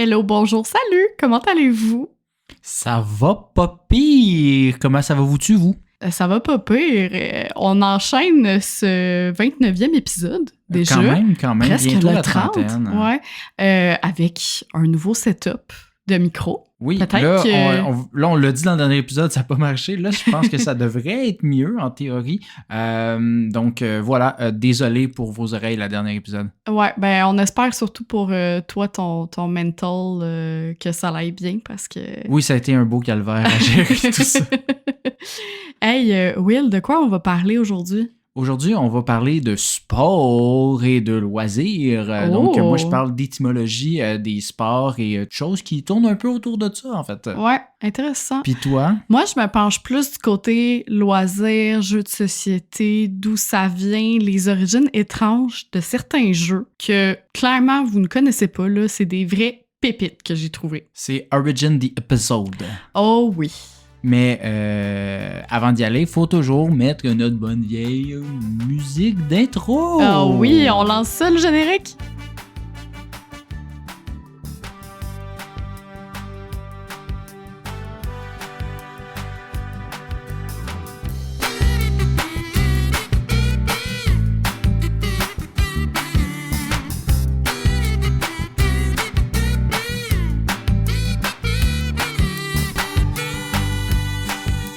Hello, bonjour, salut, comment allez-vous? Ça va pas pire. Comment ça va vous? Ça va pas pire. On enchaîne ce 29e épisode déjà. Quand même, presque bientôt le la 30, trentaine. avec un nouveau setup de micro. Oui, Peut-être là, que... on l'a dit dans le dernier épisode, ça n'a pas marché. Là, je pense que ça devrait être mieux en théorie. Donc, voilà, désolé pour vos oreilles, le dernier épisode. Ouais, ben on espère surtout pour toi, ton mental, que ça aille bien parce que... Oui, ça a été un beau calvaire à gérer tout ça. Hey, Will, de quoi on va parler aujourd'hui? Aujourd'hui, on va parler de sport et de loisirs. Donc, moi, je parle d'étymologie des sports et de choses qui tournent un peu autour de ça, en fait. Ouais, intéressant. Puis toi? Moi, je me penche plus du côté loisirs, jeux de société, d'où ça vient, les origines étranges de certains jeux que, clairement, vous ne connaissez pas, là. C'est des vrais pépites que j'ai trouvées. C'est Origin the Episode. Oh oui. Mais avant d'y aller, il faut toujours mettre notre bonne vieille musique d'intro. Oh oui, on lance ça, le générique?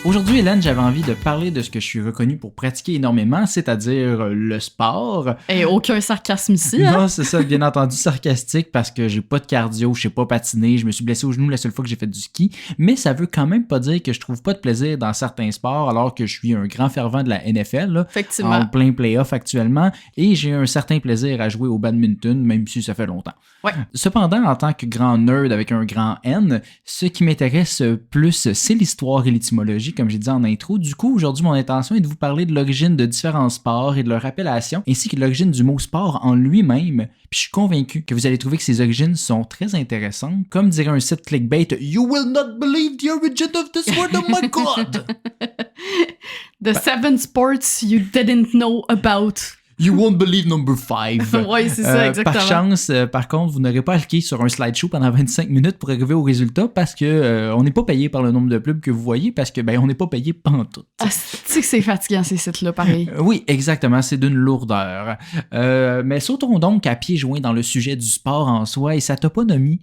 Aujourd'hui, Hélène, j'avais envie de parler de ce que je suis reconnu pour pratiquer énormément, c'est-à-dire le sport. Et aucun sarcasme ici, hein? Non, c'est ça, bien entendu sarcastique parce que j'ai pas de cardio, je sais pas patiner, je me suis blessé au genou la seule fois que j'ai fait du ski, mais ça veut quand même pas dire que je trouve pas de plaisir dans certains sports alors que je suis un grand fervent de la NFL, là, Effectivement. en plein play-off actuellement, et j'ai un certain plaisir à jouer au badminton, même si ça fait longtemps. Ouais. Cependant, en tant que grand nerd avec un grand N, ce qui m'intéresse plus, c'est l'histoire et l'étymologie, comme j'ai dit en intro. Du coup, aujourd'hui, mon intention est de vous parler de l'origine de différents sports et de leur appellation, ainsi que de l'origine du mot sport en lui-même. Puis je suis convaincu que vous allez trouver que ces origines sont très intéressantes. Comme dirait un site clickbait, « You will not believe the origin of this word, oh my God! » The 7 sports you didn't know about. You won't believe number 5. Oui, c'est ça, exactement. Par chance, par contre, vous n'aurez pas à cliquer sur un slideshow pendant 25 minutes pour arriver au résultat parce que on n'est pas payé par le nombre de pubs que vous voyez parce que on n'est pas payé pantoute. Ah, tu sais que c'est fatigant ces sites-là, pareil. Oui, exactement, c'est d'une lourdeur. Mais sautons donc à pieds joints dans le sujet du sport en soi et sa toponymie.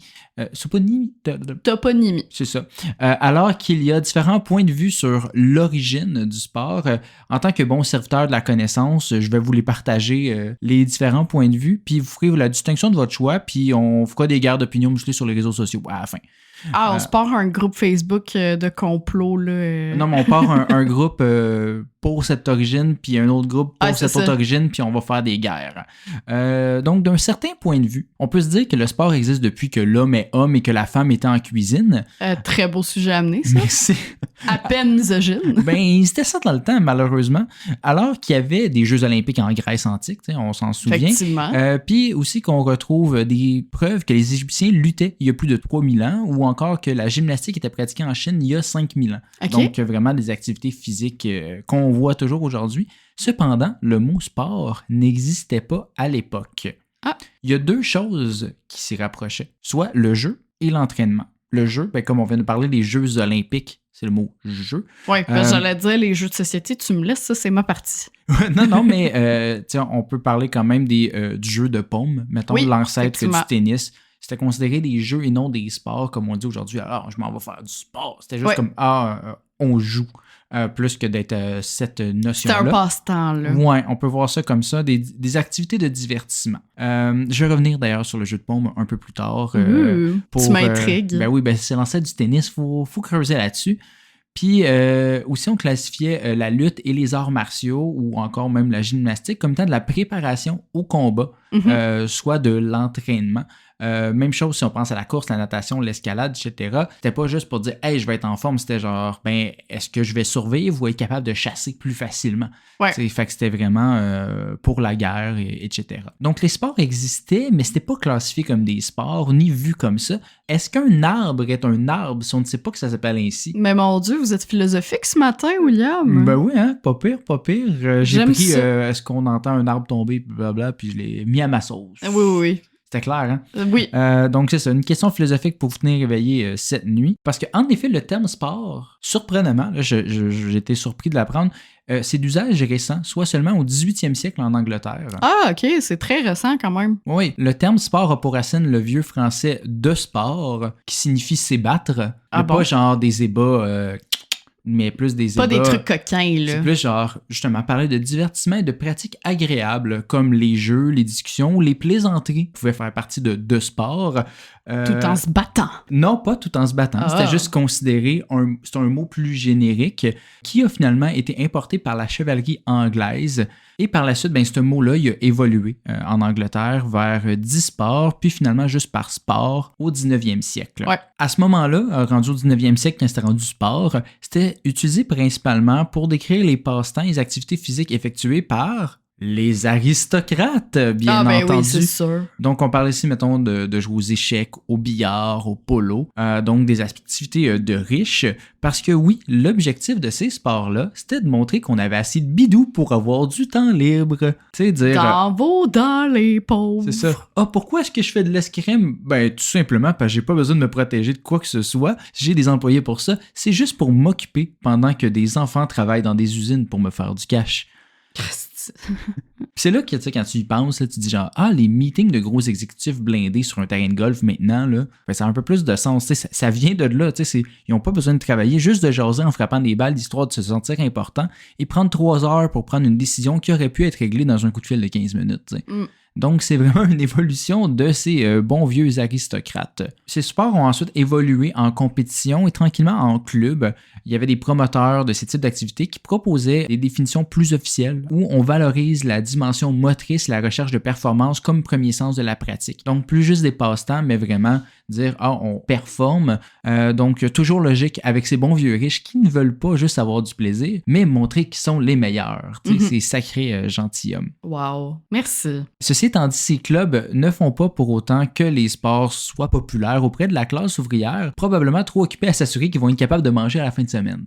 Toponymie. C'est ça. Alors qu'il y a différents points de vue sur l'origine du sport, en tant que bon serviteur de la connaissance, je vais vous les partager les différents points de vue, puis vous ferez la distinction de votre choix, puis on fera des guerres d'opinion musclées sur les réseaux sociaux à la fin. Ah, on se part un groupe Facebook de complot, là. Non, mais on part un groupe pour cette origine, puis un autre groupe pour cette autre origine, puis on va faire des guerres. Donc, d'un certain point de vue, on peut se dire que le sport existe depuis que l'homme est homme et que la femme était en cuisine. Très beau sujet à amener, ça. Merci. À peine misogyne. C'était ça dans le temps, malheureusement. Alors qu'il y avait des Jeux olympiques en Grèce antique, on s'en souvient. Effectivement. Puis aussi qu'on retrouve des preuves que les Égyptiens luttaient il y a plus de 3000 ans, ou encore que la gymnastique était pratiquée en Chine il y a 5000 ans. Okay. Donc, vraiment des activités physiques qu'on voit toujours aujourd'hui. Cependant, le mot sport n'existait pas à l'époque. Ah. Il y a deux choses qui s'y rapprochaient, soit le jeu et l'entraînement. Le jeu, comme on vient de parler des Jeux olympiques, c'est le mot jeu. Oui, j'allais dire les jeux de société, tu me laisses, ça, c'est ma partie. non, mais on peut parler quand même du jeu de paume, mettons, l'ancêtre du tennis. C'était considéré des jeux et non des sports, comme on dit aujourd'hui. Alors, je m'en vais faire du sport. C'était juste comme, on joue, plus que d'être cette notion-là. C'est un passe-temps, là. Ouais, on peut voir ça comme ça, des activités de divertissement. Je vais revenir d'ailleurs sur le jeu de paume un peu plus tard. Tu m'intrigues. C'est l'ancêtre du tennis, faut creuser là-dessus. Puis aussi, on classifiait la lutte et les arts martiaux, ou encore même la gymnastique, comme étant de la préparation au combat, soit de l'entraînement. Même chose si on pense à la course, la natation, l'escalade, etc. C'était pas juste pour dire « Hey, je vais être en forme », c'était genre « est-ce que je vais survivre ou être capable de chasser plus facilement? » Fait que c'était vraiment pour la guerre, etc. Donc, les sports existaient, mais c'était pas classifié comme des sports, ni vu comme ça. Est-ce qu'un arbre est un arbre si on ne sait pas que ça s'appelle ainsi? Mais mon Dieu, vous êtes philosophique ce matin, William? Ben oui, hein? Pas pire. J'ai J'aime pris ça. est-ce qu'on entend un arbre tomber, blablabla, puis je l'ai mis à ma sauce. Oui. C'était clair, hein? Oui. Donc, c'est ça, une question philosophique pour vous tenir réveillé cette nuit. Parce qu'en effet, le terme sport, surprenamment, là, j'ai été surpris de l'apprendre, c'est d'usage récent, soit seulement au 18e siècle en Angleterre. Ah, OK, c'est très récent quand même. Oui, le terme sport a pour racine le vieux français de sport, qui signifie s'ébattre. Pas genre des ébats... mais plus des pas ébats, des trucs coquins, là. C'est plus genre, justement, parler de divertissement et de pratiques agréables, comme les jeux, les discussions ou les plaisanteries pouvaient faire partie de sport. Tout en se battant. Non, pas tout en se battant. C'était juste considéré, c'est un mot plus générique, qui a finalement été importé par la chevalerie anglaise. Et par la suite, ce mot-là, il a évolué en Angleterre vers 10 sports, puis finalement juste par sport au 19e siècle. Ouais. À ce moment-là, rendu au 19e siècle, quand c'était rendu sport, c'était utilisé principalement pour décrire les passe-temps et les activités physiques effectuées par les aristocrates, bien entendu. Oui, c'est sûr. Donc, on parle ici, mettons, de jouer aux échecs, au billard, au polo, donc des activités de riches, parce que oui, l'objectif de ces sports-là, c'était de montrer qu'on avait assez de bidou pour avoir du temps libre. Tu sais, dire... dans les pauvres. C'est ça. Pourquoi est-ce que je fais de l'escrime? Tout simplement parce que j'ai pas besoin de me protéger de quoi que ce soit. J'ai des employés pour ça. C'est juste pour m'occuper pendant que des enfants travaillent dans des usines pour me faire du cash. C'est là que, tu sais, quand tu y penses, là, tu dis genre, les meetings de gros exécutifs blindés sur un terrain de golf maintenant, là, ça a un peu plus de sens. Ça vient de là. Ils n'ont pas besoin de travailler, juste de jaser en frappant des balles, histoire de se sentir important et prendre 3 heures pour prendre une décision qui aurait pu être réglée dans un coup de fil de 15 minutes. Donc, c'est vraiment une évolution de ces bons vieux aristocrates. Ces sports ont ensuite évolué en compétition et tranquillement en club. Il y avait des promoteurs de ces types d'activités qui proposaient des définitions plus officielles où on valorise la dimension motrice et la recherche de performance comme premier sens de la pratique. Donc, plus juste des passe-temps, mais vraiment dire « on performe ». Donc, toujours logique avec ces bons vieux riches qui ne veulent pas juste avoir du plaisir, mais montrer qu'ils sont les meilleurs. Ces sacrés gentilshommes. Wow, merci. Ceci étant dit, ces clubs ne font pas pour autant que les sports soient populaires auprès de la classe ouvrière, probablement trop occupés à s'assurer qu'ils vont être capables de manger à la fin de semaine.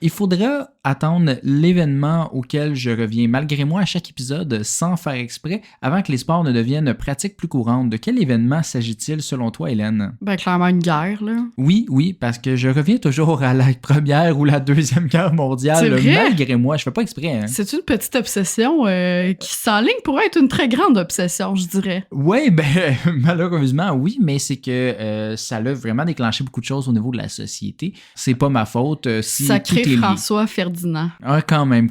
Il faudra attendre l'événement auquel je reviens malgré moi à chaque épisode sans faire exprès avant que les sports ne deviennent pratiques plus courantes. De quel événement s'agit-il selon toi, Hélène? Clairement une guerre, là. Oui, parce que je reviens toujours à la Première ou la Deuxième Guerre mondiale, malgré moi. Je fais pas exprès. Hein. C'est une petite obsession qui s'enligne pour être une très grande obsession, je dirais. Oui, malheureusement, oui, mais c'est que ça a vraiment déclenché beaucoup de choses au niveau de la société. C'est pas ma faute. Si Sacré tout est François Ferdinand. Quand même.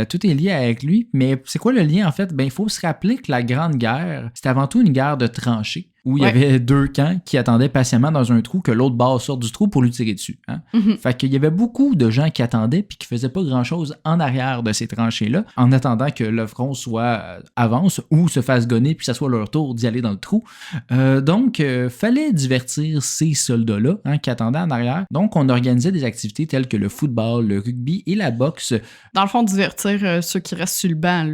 Tout est lié avec lui. Mais c'est quoi le lien, en fait? Il faut se rappeler que la Grande Guerre, c'était avant tout une guerre de tranchées. Où il y avait 2 camps qui attendaient patiemment dans un trou que l'autre bord sorte du trou pour lui tirer dessus. Hein? Fait qu'il y avait beaucoup de gens qui attendaient puis qui faisaient pas grand-chose en arrière de ces tranchées-là, en attendant que le front avance ou se fasse gonner puis que ça soit leur tour d'y aller dans le trou. Donc, fallait divertir ces soldats-là qui attendaient en arrière. Donc, on organisait des activités telles que le football, le rugby et la boxe. Dans le fond, divertir ceux qui restent sur le banc.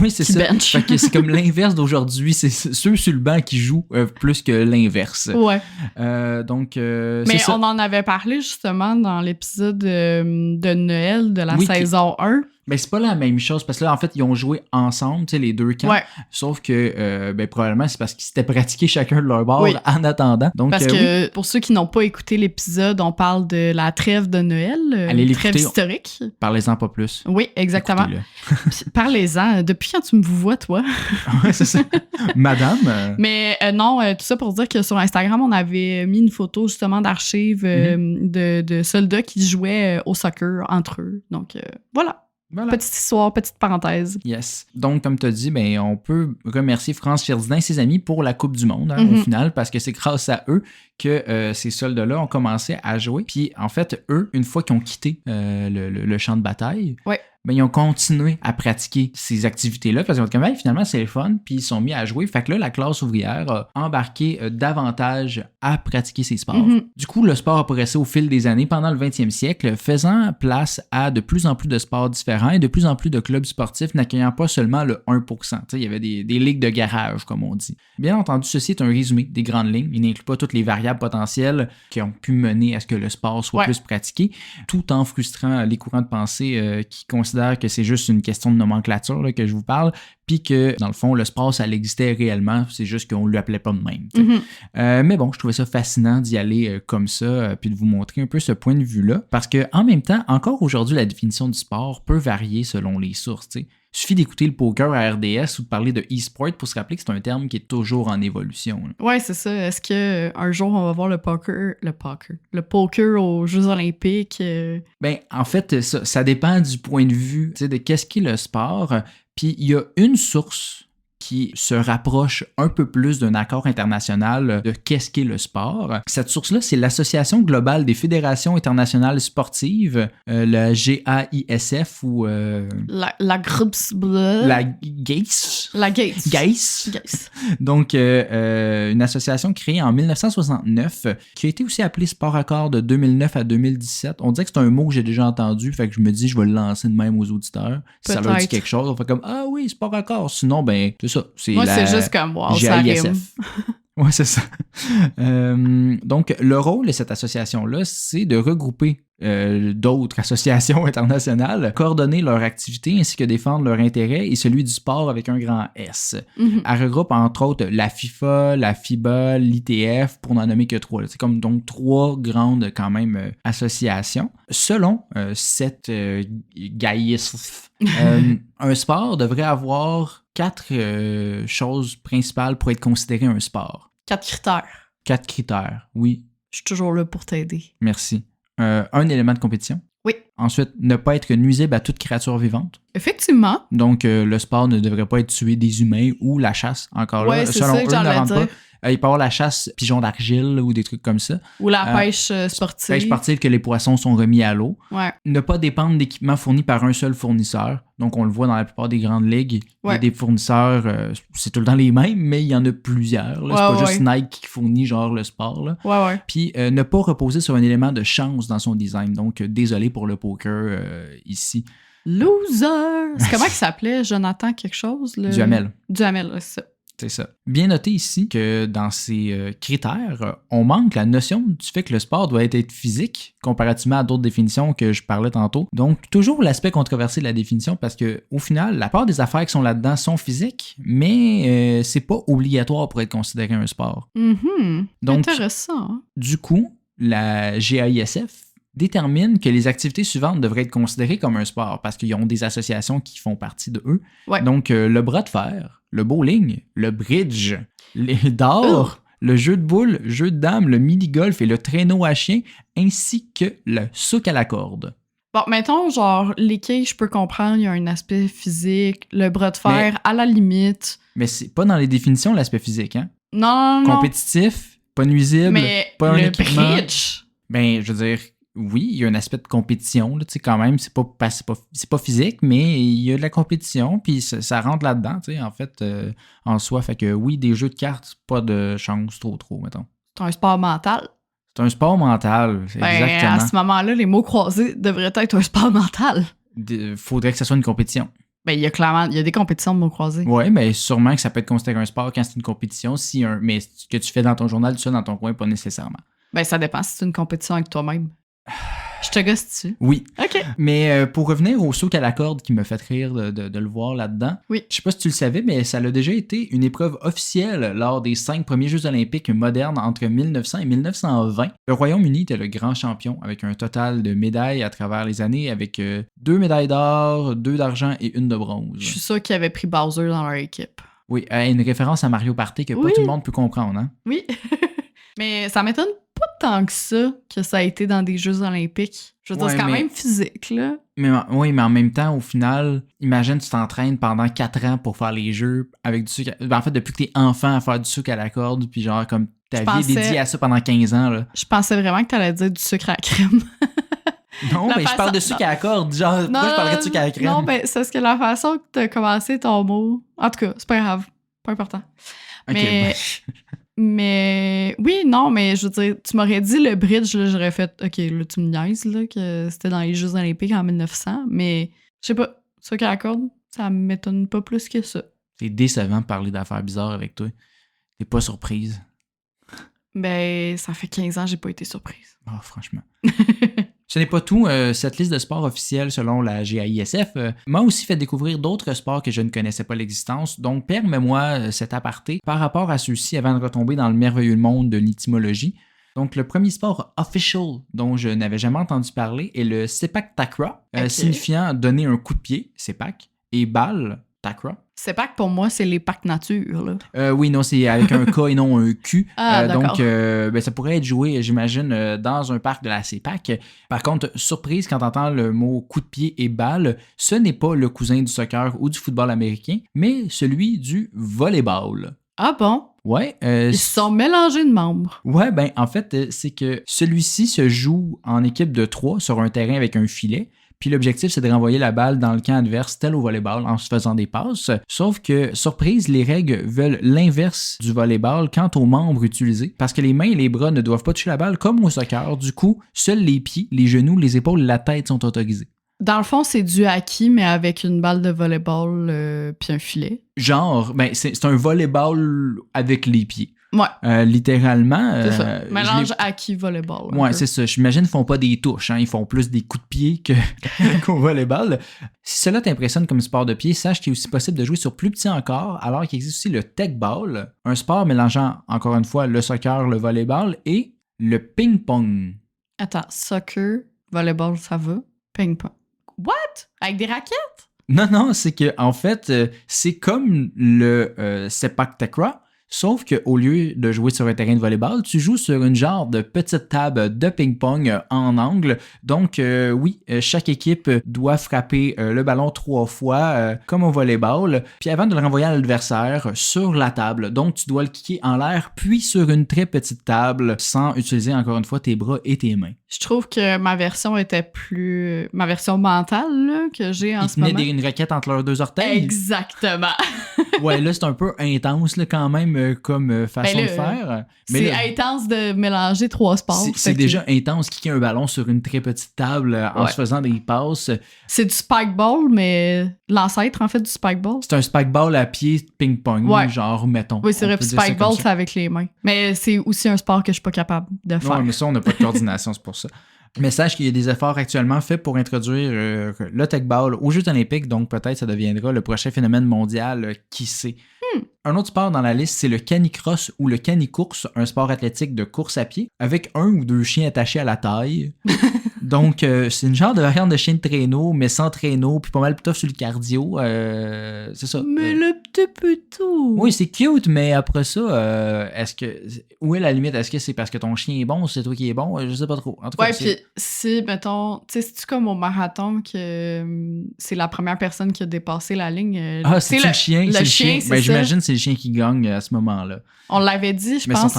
Oui, c'est ça. Fait que c'est comme l'inverse d'aujourd'hui. C'est ceux sur le banc qui jouent plus que l'inverse. Ouais. Mais ça. On en avait parlé justement dans l'épisode de Noël de la saison 1. Mais c'est pas la même chose parce que là, en fait, ils ont joué ensemble, tu sais, les 2 camps. Ouais. Sauf que, probablement, c'est parce qu'ils s'étaient pratiqués chacun de leur bord en attendant. Donc, parce que pour ceux qui n'ont pas écouté l'épisode, on parle de la trêve de Noël, trêve historique. Parlez-en pas plus. Oui, exactement. Parlez-en. Depuis quand tu me vois, toi? Ouais, c'est ça. Madame. Mais non, tout ça pour dire que sur Instagram, on avait mis une photo justement d'archives de soldats qui jouaient au soccer entre eux. Donc, voilà. Petite histoire, petite parenthèse. Yes. Donc, comme tu as dit, on peut remercier France Ferdinand et ses amis pour la Coupe du Monde, au final, parce que c'est grâce à eux que ces soldats-là ont commencé à jouer. Puis, en fait, eux, une fois qu'ils ont quitté le champ de bataille, ils ont continué à pratiquer ces activités-là parce qu'ils ont dit que finalement, c'est le fun, puis ils sont mis à jouer. Fait que là, la classe ouvrière a embarqué davantage à pratiquer ces sports. Du coup, le sport a progressé au fil des années pendant le 20e siècle, faisant place à de plus en plus de sports différents et de plus en plus de clubs sportifs n'accueillant pas seulement le 1%. Il y avait des ligues de garage, comme on dit. Bien entendu, ceci est un résumé des grandes lignes. Il n'inclut pas toutes les variables potentielles qui ont pu mener à ce que le sport soit plus pratiqué, tout en frustrant les courants de pensée qui considèrent considère que c'est juste une question de nomenclature là, que je vous parle, puis que, dans le fond, le sport, ça existait réellement, c'est juste qu'on ne l'appelait pas de même. Mais bon, je trouvais ça fascinant d'y aller comme ça, puis de vous montrer un peu ce point de vue-là, parce qu'en même temps, encore aujourd'hui, la définition du sport peut varier selon les sources, tu sais. Il suffit d'écouter le poker à RDS ou de parler de e-sport pour se rappeler que c'est un terme qui est toujours en évolution. Ouais, c'est ça. Est-ce qu'un jour, on va voir le poker aux Jeux olympiques? Ben, en fait, ça dépend du point de vue, tu sais, de qu'est-ce qu'est le sport. Puis il y a une source qui se rapproche un peu plus d'un accord international de qu'est-ce qu'est le sport. Cette source-là, c'est l'Association globale des fédérations internationales sportives, le GAISF ou... La GRUPS. La GAIS. La GAIS. GAIS. Donc, une association créée en 1969 qui a été aussi appelée Sport Accord de 2009 à 2017. On dirait que c'est un mot que j'ai déjà entendu, fait que je me dis je vais le lancer de même aux auditeurs. Si ça leur dit quelque chose, on fait comme « Ah oui, Sport Accord ». Sinon, ben, c'est ça. Moi, c'est juste comme « Wow, ça rime ». Oui, c'est ça. Donc, le rôle de cette association-là, c'est de regrouper d'autres associations internationales, coordonner leur activité ainsi que défendre leur intérêt et celui du sport avec un grand S. Elle regroupe entre autres la FIFA, la FIBA, l'ITF, pour n'en nommer que 3. C'est comme donc 3 grandes quand même associations. Selon cette GAISF, un sport devrait avoir 4 choses principales pour être considéré un sport. 4 critères. 4 critères, oui. Je suis toujours là pour t'aider. Merci. Un élément de compétition. Oui. Ensuite, ne pas être nuisible à toute créature vivante. Effectivement. Donc, le sport ne devrait pas être tuer des humains ou la chasse, encore là. C'est selon ça que j'allais dire. Il peut y avoir la chasse pigeon d'argile ou des trucs comme ça. Ou la pêche sportive. Pêche sportive que les poissons sont remis à l'eau. Ouais. Ne pas dépendre d'équipements fournis par un seul fournisseur. Donc, on le voit dans la plupart des grandes ligues. Il y a des fournisseurs, c'est tout le temps les mêmes, mais il y en a plusieurs. Là. C'est pas juste Nike qui fournit genre le sport. Là. Ouais. Puis, ne pas reposer sur un élément de chance dans son design. Donc, désolé pour le poker ici. Loser! C'est comment il s'appelait? Jonathan quelque chose? Duhamel, c'est ça. C'est ça. Bien noté ici que dans ces critères, on manque la notion du fait que le sport doit être physique, comparativement à d'autres définitions que je parlais tantôt. Donc, toujours l'aspect controversé de la définition, parce que au final, la part des affaires qui sont là-dedans sont physiques, mais c'est pas obligatoire pour être considéré un sport. Donc, intéressant. Du coup, la GAISF détermine que les activités suivantes devraient être considérées comme un sport parce qu'ils ont des associations qui font partie de eux. Ouais. Donc, le bras de fer, le bowling, le bridge, les dards, le jeu de boules, le jeu de dames, le mini-golf et le traîneau à chien, ainsi que le souk à la corde. Bon, mettons, genre, les quilles, je peux comprendre, il y a un aspect physique, le bras de fer, à la limite. Mais c'est pas dans les définitions, l'aspect physique, hein? Non. Compétitif, pas nuisible, mais pas un le équipement. bridge... Ben, je veux dire... Oui, il y a un aspect de compétition, tu sais, quand même, c'est pas physique, mais il y a de la compétition, puis ça rentre là-dedans, tu sais, en fait, en soi. Fait que oui, des jeux de cartes, pas de chance trop, mettons. C'est un sport mental. C'est un sport mental, exactement. À ce moment-là, les mots croisés devraient être un sport mental. Faudrait que ce soit une compétition. Ben, il y a des compétitions de mots croisés. Oui, mais sûrement que ça peut être considéré un sport quand c'est une compétition, mais ce que tu fais dans ton journal, tu fais dans ton coin, pas nécessairement. Ben, ça dépend si c'est une compétition avec toi-même. Je te gosse dessus. Oui. OK. Mais pour revenir au souk à la corde qui me fait rire de le voir là-dedans, oui. Je sais pas si tu le savais, mais ça a déjà été une épreuve officielle lors des 5 premiers Jeux olympiques modernes entre 1900 et 1920. Le Royaume-Uni était le grand champion avec un total de médailles à travers les années avec 2 médailles d'or, 2 d'argent et 1 de bronze. Je suis sûr qu'ils avaient pris Bowser dans leur équipe. Oui, une référence à Mario Party que pas tout le monde peut comprendre, hein? Oui. Mais ça m'étonne pas tant que ça a été dans des Jeux olympiques. Je veux dire, c'est quand même physique, là. Mais en même temps, au final, imagine tu t'entraînes pendant 4 ans pour faire les jeux avec du sucre. En fait, depuis que t'es enfant à faire du sucre à la corde, puis genre, comme ta vie est dédiée à ça pendant 15 ans, là. Je pensais vraiment que t'allais dire du sucre à la crème. Non, mais je parle de sucre à la corde. Genre, pourquoi je parlerais de sucre à la crème? Non, ben, c'est parce que la façon que t'as commencé ton mot... En tout cas, c'est pas grave. Pas important. Okay, mais oui, non, mais je veux dire, tu m'aurais dit le bridge, là, j'aurais fait, OK, là, tu me niaises, là, que c'était dans les Jeux olympiques en 1900, mais je sais pas, ça qu'à la corde, ça m'étonne pas plus que ça. C'est décevant de parler d'affaires bizarres avec toi. T'es pas surprise? Ben, ça fait 15 ans que j'ai pas été surprise. Ah, franchement. Ce n'est pas tout. Cette liste de sports officiels selon la GAISF m'a aussi fait découvrir d'autres sports que je ne connaissais pas l'existence. Donc, permets-moi cet aparté par rapport à ceux-ci avant de retomber dans le merveilleux monde de l'étymologie. Donc, le premier sport official dont je n'avais jamais entendu parler est le sepak takraw, signifiant donner un coup de pied, sepak, et balle, takraw. Sepak, pour moi, c'est les parcs nature, là. Oui, non, c'est avec un K et non un Q. D'accord. Donc, ça pourrait être joué, j'imagine, dans un parc de la CEPAC. Par contre, surprise, quand tu entends le mot coup de pied et balle, ce n'est pas le cousin du soccer ou du football américain, mais celui du volleyball. Ah bon? Ouais. Ils se sont mélangés de membres. Ouais, ben, en fait, c'est que celui-ci se joue en équipe de 3 sur un terrain avec un filet. Puis l'objectif, c'est de renvoyer la balle dans le camp adverse, tel au volleyball, en se faisant des passes. Sauf que, surprise, les règles veulent l'inverse du volleyball quant aux membres utilisés. Parce que les mains et les bras ne doivent pas toucher la balle comme au soccer. Du coup, seuls les pieds, les genoux, les épaules et la tête sont autorisés. Dans le fond, c'est du hockey, mais avec une balle de volleyball puis un filet. Genre, ben, c'est un volleyball avec les pieds. Ouais. Littéralement. C'est ça. Mélange hockey-volleyball. Ouais, c'est ça. J'imagine qu'ils font pas des touches, hein. Ils font plus des coups de pied qu'au volleyball. Si cela t'impressionne comme sport de pied, sache qu'il est aussi possible de jouer sur plus petit encore, alors qu'il existe aussi le tech-ball, un sport mélangeant, encore une fois, le soccer, le volleyball et le ping-pong. Attends, soccer, volleyball, ça va? Ping-pong. What? Avec des raquettes? Non, c'est que en fait, c'est comme le sepak takraw, sauf qu'au lieu de jouer sur un terrain de volleyball, tu joues sur une genre de petite table de ping-pong en angle. Donc, oui, chaque équipe doit frapper le ballon 3 fois, comme au volleyball, puis avant de le renvoyer à l'adversaire sur la table. Donc, tu dois le kicker en l'air, puis sur une très petite table, sans utiliser encore une fois tes bras et tes mains. Je trouve que ma version était plus... Ma version mentale, là, que j'ai en ce moment. Ils tenaient une raquette entre leurs 2 orteils. Exactement. Ouais, là, c'est un peu intense, là, quand même, comme façon de faire. Mais c'est là, intense de mélanger 3 sports. C'est déjà intense kicker un ballon sur une très petite table en se faisant des passes. C'est du spikeball, mais l'ancêtre, en fait, du spikeball. C'est un spikeball à pied ping-pong, genre, mettons. Oui, c'est vrai, spikeball, c'est avec les mains. Mais c'est aussi un sport que je suis pas capable de faire. Non, mais ça, on n'a pas de coordination, c'est pour ça. Mais sache qu'il y a des efforts actuellement faits pour introduire le tech-ball aux Jeux olympiques, donc peut-être ça deviendra le prochain phénomène mondial, qui sait. Un autre sport dans la liste, c'est le canicross ou le canicourse, un sport athlétique de course à pied, avec 1 ou 2 chiens attachés à la taille. Donc, c'est une genre de variante de chien de traîneau, mais sans traîneau, puis pas mal plus tough sur le cardio. C'est ça. Mais le petit putou! Oui, c'est cute, mais après ça, où est la limite? Est-ce que c'est parce que ton chien est bon ou c'est toi qui est bon? Je sais pas trop. En tout cas, puis si, mettons, tu sais, c'est-tu comme au marathon que c'est la première personne qui a dépassé la ligne? C'est le chien? Le chien, c'est ça. J'imagine que c'est le chien qui gagne à ce moment-là. On l'avait dit, je pense,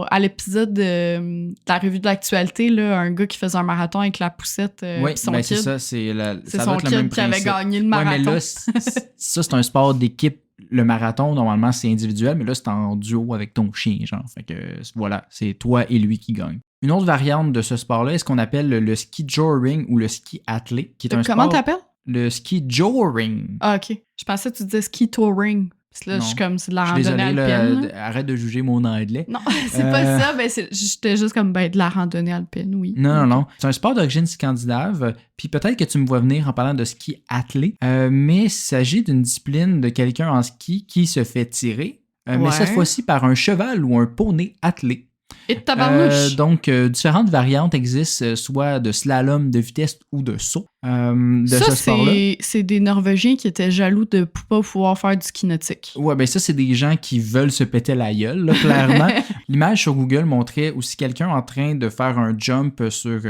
à l'épisode de la revue de l'actualité, là, un gars qui faisait un marathon avec la poussette. Oui, son kid. c'est ça. C'est son kid qui avait gagné le marathon. Ouais, mais là, ça, c'est un sport d'équipe. Le marathon, normalement, c'est individuel, mais là, c'est en duo avec ton chien, genre. Fait que, voilà, c'est toi et lui qui gagnent. Une autre variante de ce sport-là est ce qu'on appelle le ski joring ou le ski athlé, qui est un Comment sport... t'appelles? Le ski joring. Ah, OK. Je pensais que tu disais ski touring. Parce que là, je suis comme, c'est de la randonnée alpine. Arrête de juger mon anglais. Non, c'est pas ça. Ben, j'étais juste comme, de la randonnée alpine, oui. Non. C'est un sport d'origine scandinave. Puis peut-être que tu me vois venir en parlant de ski athlé. Mais il s'agit d'une discipline de quelqu'un en ski qui se fait tirer. Mais cette fois-ci par un cheval ou un poney attelé. Et tabarnouche! Donc, différentes variantes existent, soit de slalom, de vitesse ou de saut ce sport-là. C'est des Norvégiens qui étaient jaloux de ne pas pouvoir faire du ski nautique. Ouais, ben ça, c'est des gens qui veulent se péter la gueule, là, clairement. L'image sur Google montrait aussi quelqu'un en train de faire un jump sur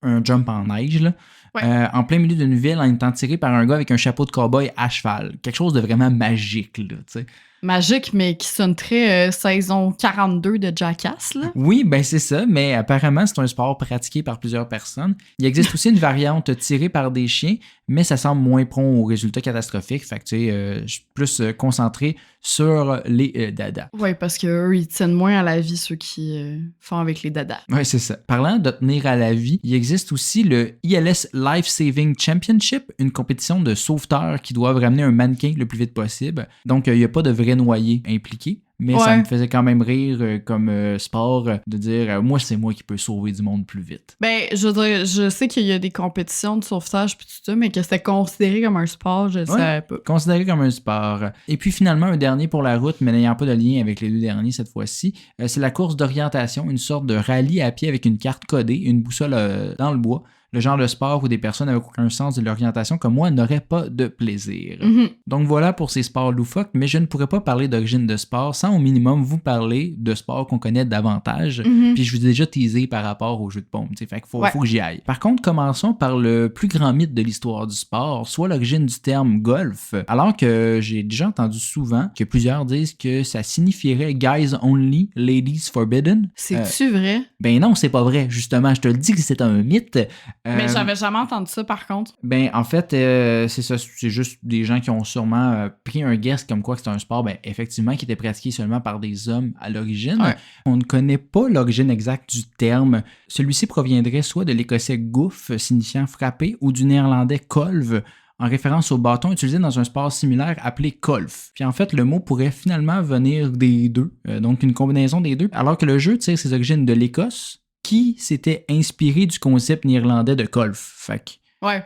un jump en neige, là. Ouais. En plein milieu d'une ville en étant tiré par un gars avec un chapeau de cow-boy à cheval. Quelque chose de vraiment magique, là, tu sais. Magique, mais qui sonne très saison 42 de Jackass, là. Oui, ben c'est ça, mais apparemment, c'est un sport pratiqué par plusieurs personnes. Il existe aussi une variante tirée par des chiens, mais ça semble moins prompt aux résultats catastrophiques. Fait que, tu sais, je suis plus concentré sur les dadas. Oui, parce qu'eux, ils tiennent moins à la vie, ceux qui font avec les dadas. Oui, c'est ça. Parlant de tenir à la vie, il existe aussi le ILS Life Saving Championship, une compétition de sauveteurs qui doivent ramener un mannequin le plus vite possible. Donc, il n'y a pas de vrai noyé impliqué. mais ça me faisait quand même rire comme sport de dire moi, c'est moi qui peux sauver du monde plus vite. Ben, je veux dire, je sais qu'il y a des compétitions de sauvetage puis tout ça, mais que c'était considéré comme un sport, je ne savais pas. Considéré comme un sport. Et puis finalement, un dernier pour la route, mais n'ayant pas de lien avec les deux derniers cette fois-ci, c'est la course d'orientation, une sorte de rallye à pied avec une carte codée, une boussole dans le bois. Le genre de sport où des personnes avec aucun sens de l'orientation comme moi n'auraient pas de plaisir. Donc voilà pour ces sports loufoques, mais je ne pourrais pas parler d'origine de sport sans au minimum vous parler de sports qu'on connaît davantage. Puis je vous ai déjà teasé par rapport au jeu de paume, fait qu'il faut que j'y aille. Par contre, commençons par le plus grand mythe de l'histoire du sport, soit l'origine du terme golf, alors que j'ai déjà entendu souvent que plusieurs disent que ça signifierait guys only, ladies forbidden. C'est-tu vrai? Ben non, c'est pas vrai, justement, je te le dis que c'est un mythe. Mais j'avais jamais entendu ça, par contre. Ben, en fait, c'est ça. C'est juste des gens qui ont sûrement pris un guess comme quoi que c'est un sport, ben, effectivement, qui était pratiqué seulement par des hommes à l'origine. Ouais. On ne connaît pas l'origine exacte du terme. Celui-ci proviendrait soit de l'écossais goof, signifiant frapper, ou du néerlandais kolv, en référence au bâton utilisé dans un sport similaire appelé golf. Puis en fait, le mot pourrait finalement venir des deux, donc une combinaison des deux, alors que le jeu tire ses origines de l'Écosse, qui s'était inspiré du concept néerlandais de golf. Fait que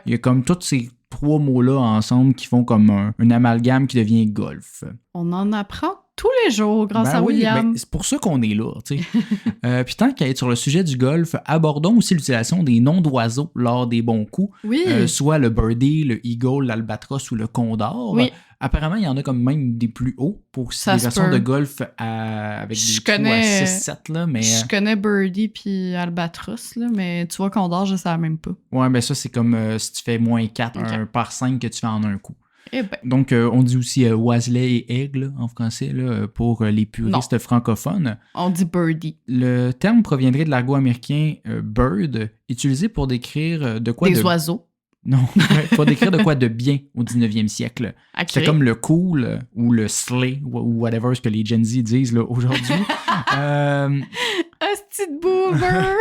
il y a comme tous ces trois mots-là ensemble qui font comme un amalgame qui devient golf. On en apprend tous les jours grâce à William. C'est pour ça qu'on est là, tu sais. Puis tant qu'à être sur le sujet du golf, abordons aussi l'utilisation des noms d'oiseaux lors des bons coups. Oui. Soit le birdie, le eagle, l'albatros ou le condor. Oui. Apparemment, il y en a comme même des plus hauts pour des versions de golf avec des trous à 6-7. Là, mais, je connais birdie puis albatros, là, mais tu vois condor, je ne savais même pas. Ouais, ben ça, c'est comme si tu fais moins 4, un par 5 que tu fais en un coup. Donc, on dit aussi oiselet et aigle en français là, pour les puristes francophones. On dit birdie. Le terme proviendrait de l'argot américain bird, utilisé pour décrire de quoi des oiseaux. Non, pour décrire de quoi de bien au 19e siècle. Okay. C'est comme le cool ou le slay ou whatever ce que les Gen Z disent là, aujourd'hui. Asti de boomer!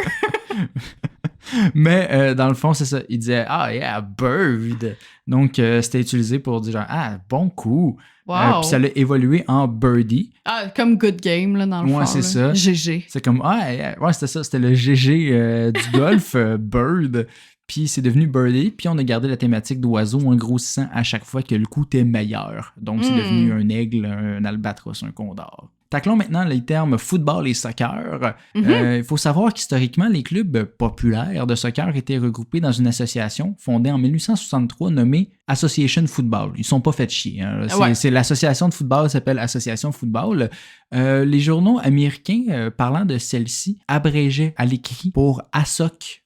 Mais dans le fond, c'est ça. Il disait « Ah, yeah, bird ». Donc, c'était utilisé pour dire « Ah, bon coup ». Puis ça a évolué en birdie. Ah, comme good game, là, dans le fond. Ouais, c'est ça. GG. C'est comme « Ah, yeah. Ouais, c'était ça. C'était le GG du golf, bird ». Puis c'est devenu birdie, puis on a gardé la thématique d'oiseau en grossissant à chaque fois que le coup était meilleur. Donc c'est devenu un aigle, un albatros, un condor. Taclons maintenant les termes football et soccer. Il faut savoir qu'historiquement, les clubs populaires de soccer étaient regroupés dans une association fondée en 1863 nommée Association Football. Ils sont pas fait chier. Hein. C'est l'association de football s'appelle Association Football. Les journaux américains parlant de celle-ci abrégeaient à l'écrit pour ASOC.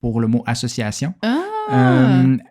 Pour le mot association.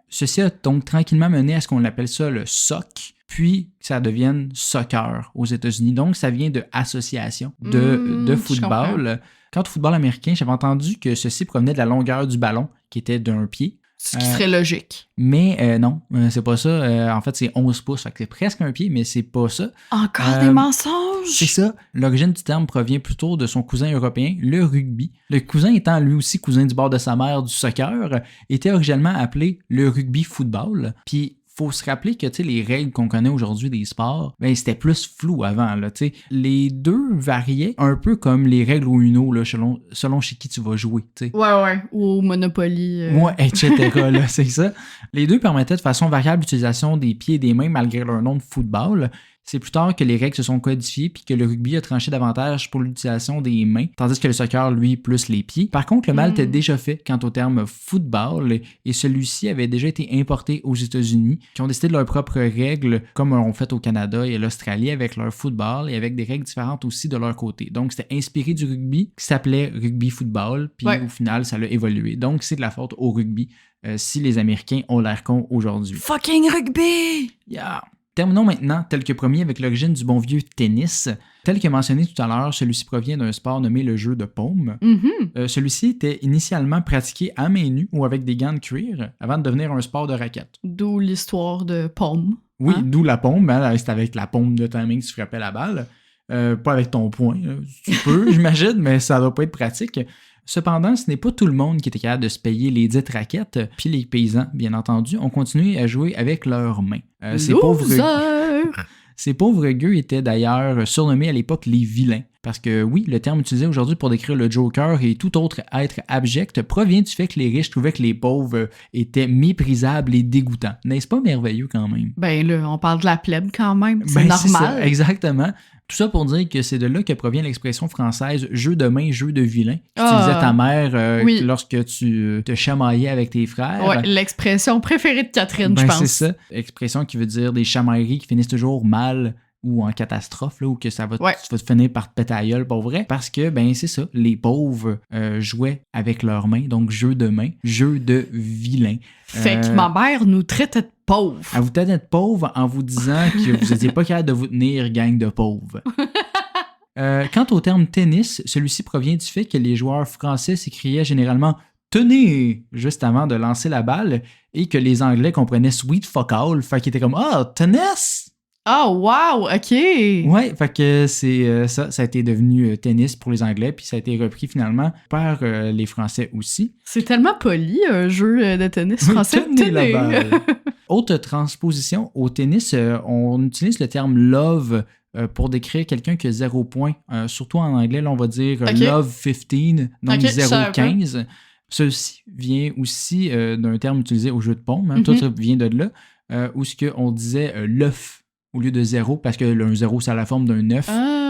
Ceci a donc tranquillement mené à ce qu'on appelle ça le SOC, puis que ça devienne soccer aux États-Unis. Donc, ça vient de association de football. Quant au football américain, j'avais entendu que ceci provenait de la longueur du ballon, qui était d'un pied. Ce qui serait logique. Mais non, c'est pas ça. En fait, c'est 11 pouces. Fait que c'est presque un pied, mais c'est pas ça. Encore des mensonges! C'est ça. L'origine du terme provient plutôt de son cousin européen, le rugby. Le cousin étant lui aussi cousin du bord de sa mère du soccer, était originellement appelé le rugby football. Puis faut se rappeler que les règles qu'on connaît aujourd'hui des sports, ben c'était plus flou avant. Là, les deux variaient un peu comme les règles au Uno là, selon chez qui tu vas jouer. T'sais. Ouais. Ou au Monopoly. Ouais, etc. là, c'est ça. Les deux permettaient de façon variable l'utilisation des pieds et des mains malgré leur nom de football. C'est plus tard que les règles se sont codifiées puis que le rugby a tranché davantage pour l'utilisation des mains, tandis que le soccer, lui, plus les pieds. Par contre, le mal était déjà fait quant au terme football et celui-ci avait déjà été importé aux États-Unis, qui ont décidé de leurs propres règles, comme on fait au Canada et à l'Australie avec leur football et avec des règles différentes aussi de leur côté. Donc, c'était inspiré du rugby qui s'appelait rugby football, puis au final, ça l'a évolué. Donc, c'est de la faute au rugby si les Américains ont l'air cons aujourd'hui. Fucking rugby! Yeah! Terminons maintenant, tel que promis, avec l'origine du bon vieux tennis. Tel que mentionné tout à l'heure, celui-ci provient d'un sport nommé le jeu de paume. Celui-ci était initialement pratiqué à main nue ou avec des gants de cuir avant de devenir un sport de raquette. D'où l'histoire de paume. Oui, d'où la paume. Hein? C'est avec la paume de ta main que tu frappais la balle. Pas avec ton poing. Tu peux, j'imagine, mais ça doit pas être pratique. Cependant, ce n'est pas tout le monde qui était capable de se payer les dites raquettes, puis les paysans, bien entendu, ont continué à jouer avec leurs mains. Ces pauvres gueux étaient d'ailleurs surnommés à l'époque les vilains. Parce que oui, le terme utilisé aujourd'hui pour décrire le Joker et tout autre être abject provient du fait que les riches trouvaient que les pauvres étaient méprisables et dégoûtants. N'est-ce pas merveilleux quand même? Ben là, on parle de la plèbe quand même, c'est Ben, normal. C'est ça, exactement. Tout ça pour dire que c'est de là que provient l'expression française « jeu de main, jeu de vilain ». Qu'utilisait ta mère lorsque tu te chamaillais avec tes frères. Ouais, l'expression préférée de Catherine, je pense. C'est ça, expression qui veut dire des chamailleries qui finissent toujours mal ou en catastrophe, là, ou que ça va, tu vas finir par te péter la gueule, pour vrai. Parce que, ben c'est ça, les pauvres jouaient avec leurs mains, donc jeu de main, jeu de vilain. Fait que ma mère nous traitait de pauvres. Elle vous traitait de pauvres en vous disant que vous n'étiez pas capable de vous tenir, gang de pauvres. Quant au terme tennis, celui-ci provient du fait que les joueurs français s'écriaient généralement « tenez » juste avant de lancer la balle et que les Anglais comprenaient « sweet fuck all », fait qu'ils étaient comme « ah, tennis ». Oh, wow, OK! Ouais, fait que c'est ça a été devenu tennis pour les Anglais, puis ça a été repris finalement par les Français aussi. C'est tellement poli, un jeu de tennis français. Tenez la balle. Autre transposition, au tennis, on utilise le terme « love » pour décrire quelqu'un qui a 0 point. Surtout en anglais, là, on va dire « love 15 », donc 0-15. Ceci vient aussi d'un terme utilisé au jeu de paume, hein, tout ça vient de là, où ce qu'on disait « l'œuf » au lieu de 0, parce que un 0, c'est à la forme d'un œuf.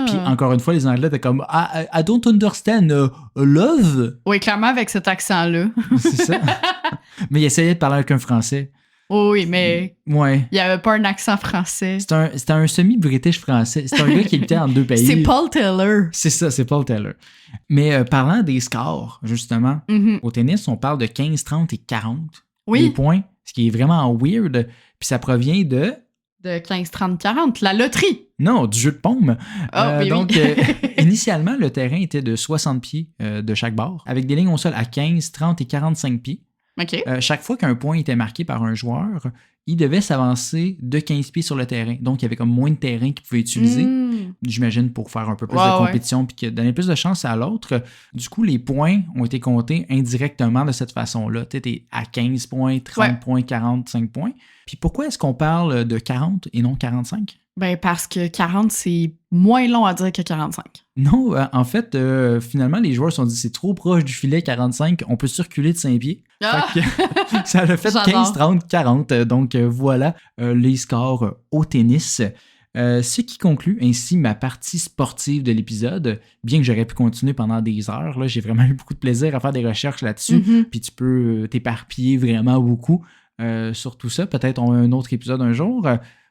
Puis encore une fois, les Anglais étaient comme I don't understand love. Oui, clairement avec cet accent-là. C'est ça. Mais il essayait de parler avec un Français. Oui, mais ouais. Il n'y avait pas un accent français. C'était un semi-british français. C'est un gars qui était en 2 pays. C'est Paul Taylor. C'est ça, c'est Paul Taylor. Mais parlant des scores, justement, au tennis, on parle de 15, 30 et 40. Oui. Les points, ce qui est vraiment weird. Puis ça provient de 15, 30, 40, la loterie. Non, du jeu de paume. Donc, oui. initialement, le terrain était de 60 pieds de chaque bord, avec des lignes au sol à 15, 30 et 45 pieds. OK. Chaque fois qu'un point était marqué par un joueur, il devait s'avancer de 15 pieds sur le terrain. Donc, il y avait comme moins de terrain qu'il pouvait utiliser, j'imagine, pour faire un peu plus de compétition puis donner plus de chance à l'autre. Du coup, les points ont été comptés indirectement de cette façon-là. Tu étais à 15 points, 30 points, 45 points. Puis pourquoi est-ce qu'on parle de 40 et non 45? Ben parce que 40, c'est moins long à dire que 45. Non, en fait, finalement, les joueurs se sont dit c'est trop proche du filet 45, on peut circuler de 5 pieds. Fait que, ça a fait 15, 30, 40. Donc voilà les scores au tennis. Ce qui conclut ainsi ma partie sportive de l'épisode. Bien que j'aurais pu continuer pendant des heures, là, j'ai vraiment eu beaucoup de plaisir à faire des recherches là-dessus. Puis tu peux t'éparpiller vraiment beaucoup sur tout ça. Peut-être on a un autre épisode un jour.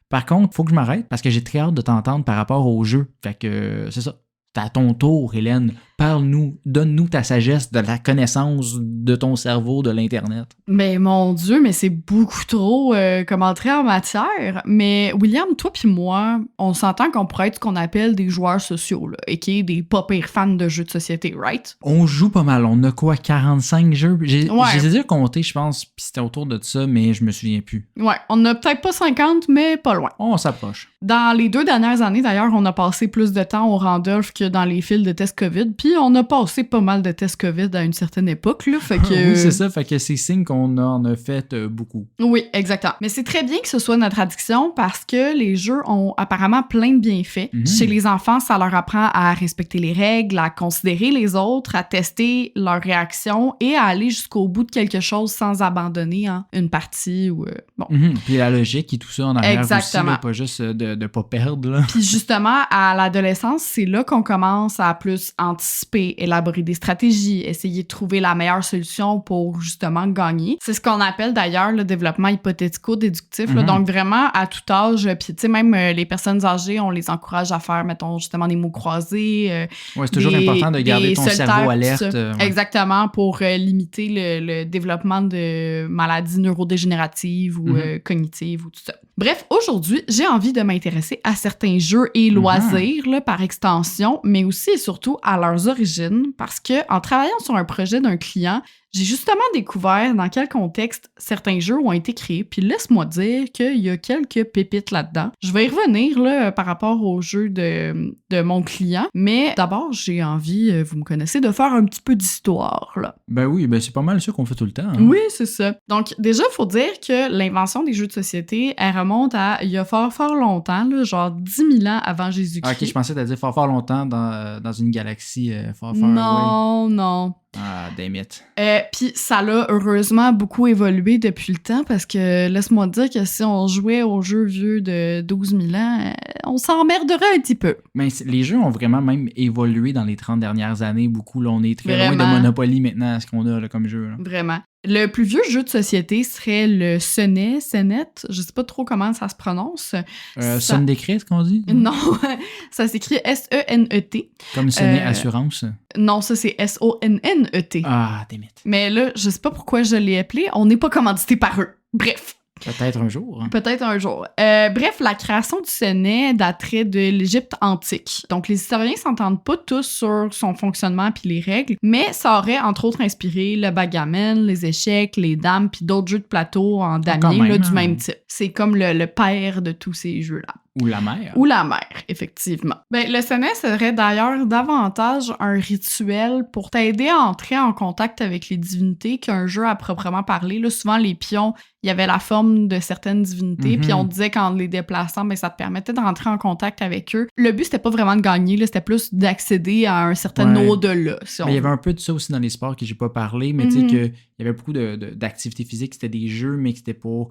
Par contre, il faut que je m'arrête parce que j'ai très hâte de t'entendre par rapport au jeu. Fait que c'est ça. C'est à ton tour, Hélène. Parle-nous, donne-nous ta sagesse de la connaissance de ton cerveau de l'Internet. Mais mon Dieu, mais c'est beaucoup trop comme entrée en matière. Mais William, toi puis moi, on s'entend qu'on pourrait être ce qu'on appelle des joueurs sociaux, là, et qui est des pas pires fans de jeux de société, right? On joue pas mal. On a quoi, 45 jeux? J'ai déjà compté, je pense, puis c'était autour de ça, mais je me souviens plus. Ouais, on a peut-être pas 50, mais pas loin. On s'approche. Dans les 2 dernières années, d'ailleurs, on a passé plus de temps au Randolph que dans les files de tests COVID, puis on a passé pas mal de tests COVID à une certaine époque, là, fait que... Oui, c'est ça, fait que c'est signe qu'on en a fait beaucoup. Oui, exactement. Mais c'est très bien que ce soit notre addiction parce que les jeux ont apparemment plein de bienfaits. Chez les enfants, ça leur apprend à respecter les règles, à considérer les autres, à tester leurs réactions et à aller jusqu'au bout de quelque chose sans abandonner une partie ou... bon. Puis la logique et tout ça en arrière exactement. Aussi, là, pas juste de pas perdre. Là. Puis justement, à l'adolescence, c'est là qu'on commence à plus anticiper, élaborer des stratégies, essayer de trouver la meilleure solution pour justement gagner. C'est ce qu'on appelle d'ailleurs le développement hypothético-déductif. Là, donc vraiment, à tout âge, puis tu sais, même les personnes âgées, on les encourage à faire, mettons, justement des mots croisés. Oui, c'est toujours important de garder ton cerveau alerte. Exactement, pour limiter le développement de maladies neurodégénératives ou cognitives ou tout ça. Bref, aujourd'hui, j'ai envie de m'intéresser à certains jeux et loisirs, là, par extension, mais aussi et surtout à leurs origines, parce que en travaillant sur un projet d'un client, J'ai justement découvert dans quel contexte certains jeux ont été créés, puis laisse-moi dire qu'il y a quelques pépites là-dedans. Je vais y revenir là, par rapport au jeu de mon client, mais d'abord, j'ai envie, vous me connaissez, de faire un petit peu d'histoire, là. Ben oui, ben c'est pas mal ça qu'on fait tout le temps. Hein? Oui, c'est ça. Donc, déjà, il faut dire que l'invention des jeux de société, elle remonte à il y a fort, fort longtemps, là, genre 10 000 ans avant Jésus-Christ. Ok, je pensais t'as dit fort, fort longtemps dans une galaxie fort, fort Non, non. Ah, damn it. Puis ça l'a heureusement beaucoup évolué depuis le temps parce que laisse-moi te dire que si on jouait aux jeux vieux de 12 000 ans, on s'emmerderait un petit peu. Mais les jeux ont vraiment même évolué dans les 30 dernières années beaucoup. Là, on est très Vraiment. loin de Monopoly maintenant, ce qu'on a là, comme jeu. Là. Vraiment. Le plus vieux jeu de société serait le Senet, je sais pas trop comment ça se prononce. Sonne d'écrit, ce qu'on dit? Non, ça s'écrit S-E-N-E-T. Comme Sonnet Assurance? Non, ça c'est S-O-N-N-E-T. Ah, damn it. Mais là, je sais pas pourquoi je l'ai appelé, on n'est pas commandité par eux. Bref. Peut-être un jour. Hein. Peut-être un jour. Bref, la création du sonnet daterait de l'Égypte antique. Donc, les historiens s'entendent pas tous sur son fonctionnement puis les règles, mais ça aurait entre autres inspiré le backgammon, les échecs, les dames puis d'autres jeux de plateau en damier même, là, du hein. même type. C'est comme le père de tous ces jeux-là. Ou la mer. Ou la mer, effectivement. Ben, le sonnet serait d'ailleurs davantage un rituel pour t'aider à entrer en contact avec les divinités qu'un jeu à proprement parler. Là, souvent, les pions, il y avait la forme de certaines divinités, puis on disait qu'en les déplaçant, ben, ça te permettait de rentrer en contact avec eux. Le but, c'était pas vraiment de gagner, là, c'était plus d'accéder à un certain au-delà. Si il y avait un peu de ça aussi dans les sports que j'ai pas parlé, mais tu sais qu'il y avait beaucoup d'activités physiques, c'était des jeux, mais que c'était pas...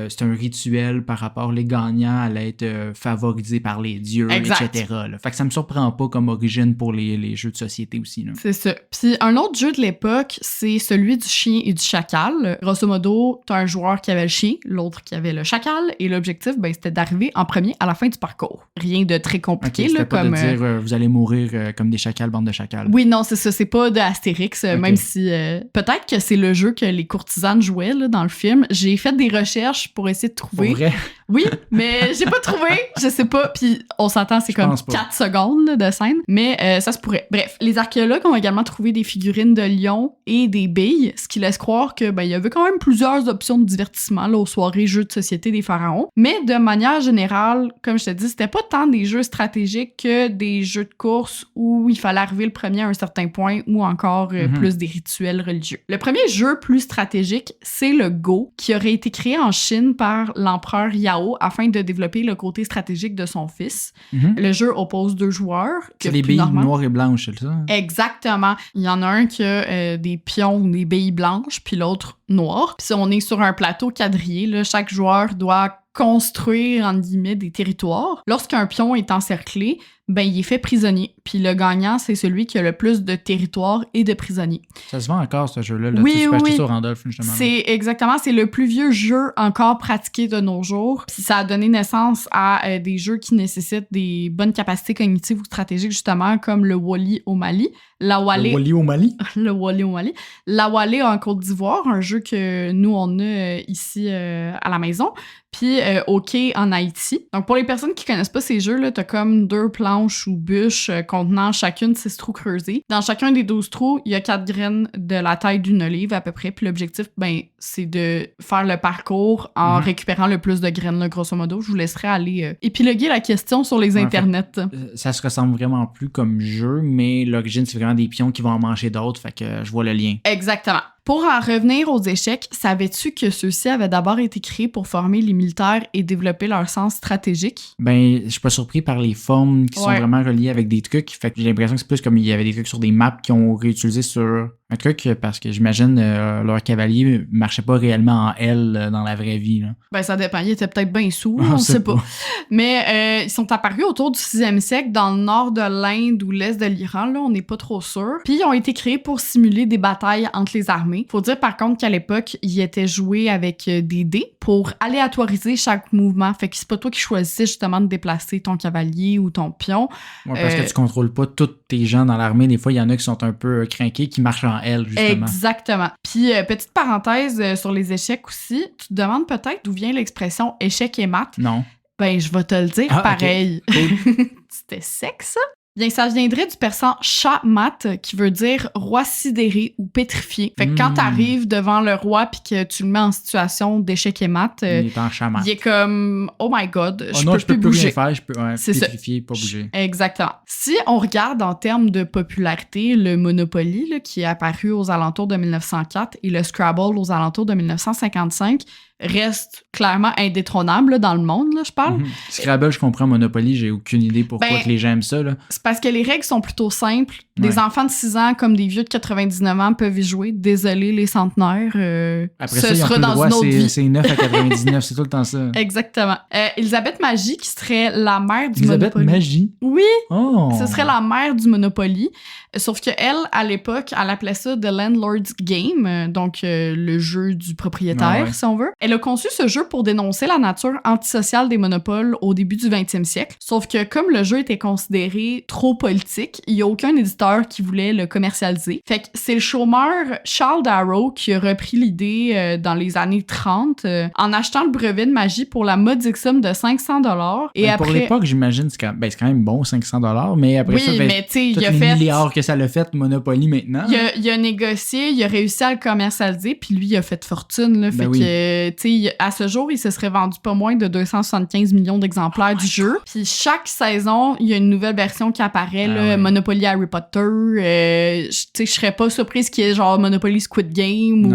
c'était un rituel par rapport les gagnants allaient être favorisés par les dieux, exact. etc. Là. Fait que ça me surprend pas comme origine pour les jeux de société aussi. Là. C'est ça. Puis un autre jeu de l'époque, c'est celui du chien et du chacal. Grosso modo, t'as un joueur qui avait le chien, l'autre qui avait le chacal, et l'objectif, ben, c'était d'arriver en premier à la fin du parcours. Rien de très compliqué. Okay, là, pas comme de dire vous allez mourir comme des chacals, bande de chacals. Oui, non, c'est ça. C'est pas de Astérix, même si peut-être que c'est le jeu que les courtisanes jouaient là, dans le film. J'ai fait des recherches pour essayer de trouver. Pour vrai? Oui, mais j'ai pas trouvé. Je sais pas. Puis on s'entend, c'est comme 4 secondes là, de scène. Mais ça se pourrait. Bref, les archéologues ont également trouvé des figurines de lions et des billes, ce qui laisse croire que ben, il y avait quand même plusieurs options de divertissement là, aux soirées jeux de société des pharaons. Mais de manière générale, comme je te dis, c'était pas tant des jeux stratégiques que des jeux de course où il fallait arriver le premier à un certain point ou encore plus des rituels religieux. Le premier jeu plus stratégique, c'est le Go, qui aurait été créé en Chine par l'empereur Yao afin de développer le côté stratégique de son fils. Le jeu oppose 2 joueurs. C'est des billes noires et blanches, c'est ça? Exactement. Il y en a un qui a des pions ou des billes blanches, puis l'autre noires. Puis si on est sur un plateau quadrillé, là, chaque joueur doit construire, entre guillemets, des territoires. Lorsqu'un pion est encerclé, ben, il est fait prisonnier. Puis le gagnant, c'est celui qui a le plus de territoires et de prisonniers. Ça se vend encore, ce jeu-là. Oui, tu peux acheter oui. ça au Randolph, justement. C'est le plus vieux jeu encore pratiqué de nos jours. Puis ça a donné naissance à des jeux qui nécessitent des bonnes capacités cognitives ou stratégiques, justement, comme le Wally au Mali. Le Wally au Mali? Le Wally au Mali. La Wally en Côte d'Ivoire, un jeu que nous, on a ici à la maison. Puis OK en Haïti. Donc, pour les personnes qui connaissent pas ces jeux-là, t'as comme 2 planches ou bûches contenant chacune 6 trous creusés. Dans chacun des 12 trous, il y a 4 graines de la taille d'une olive à peu près. Puis l'objectif, ben, c'est de faire le parcours en récupérant le plus de graines, là, grosso modo. Je vous laisserai aller épiloguer la question sur les internets. Ça se ressemble vraiment plus comme jeu, mais l'origine, c'est vraiment des pions qui vont en manger d'autres. Fait que je vois le lien. Exactement. Pour en revenir aux échecs, savais-tu que ceux-ci avaient d'abord été créés pour former les militaires et développer leur sens stratégique? Ben, je suis pas surpris par les formes qui sont vraiment reliées avec des trucs. Fait que j'ai l'impression que c'est plus comme il y avait des trucs sur des maps qui ont réutilisé sur un truc parce que j'imagine leur cavalier marchait pas réellement en L dans la vraie vie. Là. Ben, ça dépend. Il était peut-être bien sous, on sait pas. Mais ils sont apparus autour du 6e siècle dans le nord de l'Inde ou l'est de l'Iran. Là, on n'est pas trop sûr. Puis ils ont été créés pour simuler des batailles entre les armées. Faut dire par contre qu'à l'époque, ils étaient joués avec des dés pour aléatoriser chaque mouvement. Fait que c'est pas toi qui choisissais justement de déplacer ton cavalier ou ton pion. Ouais, parce que tu contrôles pas tous tes gens dans l'armée. Des fois, il y en a qui sont un peu craqués, qui marchent en L, justement. Exactement. Puis, petite parenthèse sur les échecs aussi, tu te demandes peut-être d'où vient l'expression échec et mat. Non. Ben, je vais te le dire pareil. Okay. Cool. C'était sec, ça? Bien, ça viendrait du persan Shah-mat, qui veut dire roi sidéré ou pétrifié. Fait que quand t'arrives devant le roi puis que tu le mets en situation d'échec et mat, il est en Shah-mat. Il est comme « Oh my God, je peux plus bouger. Rien faire, je peux pétrifier, pas bouger. » Exactement. Si on regarde en termes de popularité, le Monopoly, là, qui est apparu aux alentours de 1904 et le Scrabble aux alentours de 1955, reste clairement indétrônable là, dans le monde, là, je parle. Scrabble, je comprends. Monopoly, j'ai aucune idée pourquoi que les gens aiment ça. Là. C'est parce que les règles sont plutôt simples. Des enfants de 6 ans comme des vieux de 99 ans peuvent y jouer. Désolé, les centenaires. Après ça, sera dans une autre vie. C'est 9 à 99, c'est tout le temps ça. Exactement. Elisabeth Magie, qui serait la mère du Elisabeth Monopoly. Magie? Oui! Oh. Ce serait la mère du Monopoly. Sauf que elle, à l'époque, elle appelait ça « The Landlord's Game », donc le jeu du propriétaire, si on veut. Elle a conçu ce jeu pour dénoncer la nature antisociale des monopoles au début du 20e siècle. Sauf que comme le jeu était considéré trop politique, il n'y a aucun éditeur qui voulait le commercialiser. Fait que c'est le chômeur Charles Darrow qui a repris l'idée dans les années 30 en achetant le brevet de magie pour la modique somme de 500$. Et après... Pour l'époque, j'imagine, c'est quand même bon, 500$, mais après ça, mais tu sais, il a fait... milliards que ça l'a fait, Monopoly, maintenant. Il a négocié, il a réussi à le commercialiser, puis lui, il a fait fortune, là. Fait que, tu sais, à ce jour, il se serait vendu pas moins de 275 millions d'exemplaires du jeu. Puis chaque saison, il y a une nouvelle version qui apparaît, là, Monopoly Harry Potter. Tu sais, je serais pas surprise qu'il y ait genre Monopoly Squid Game ou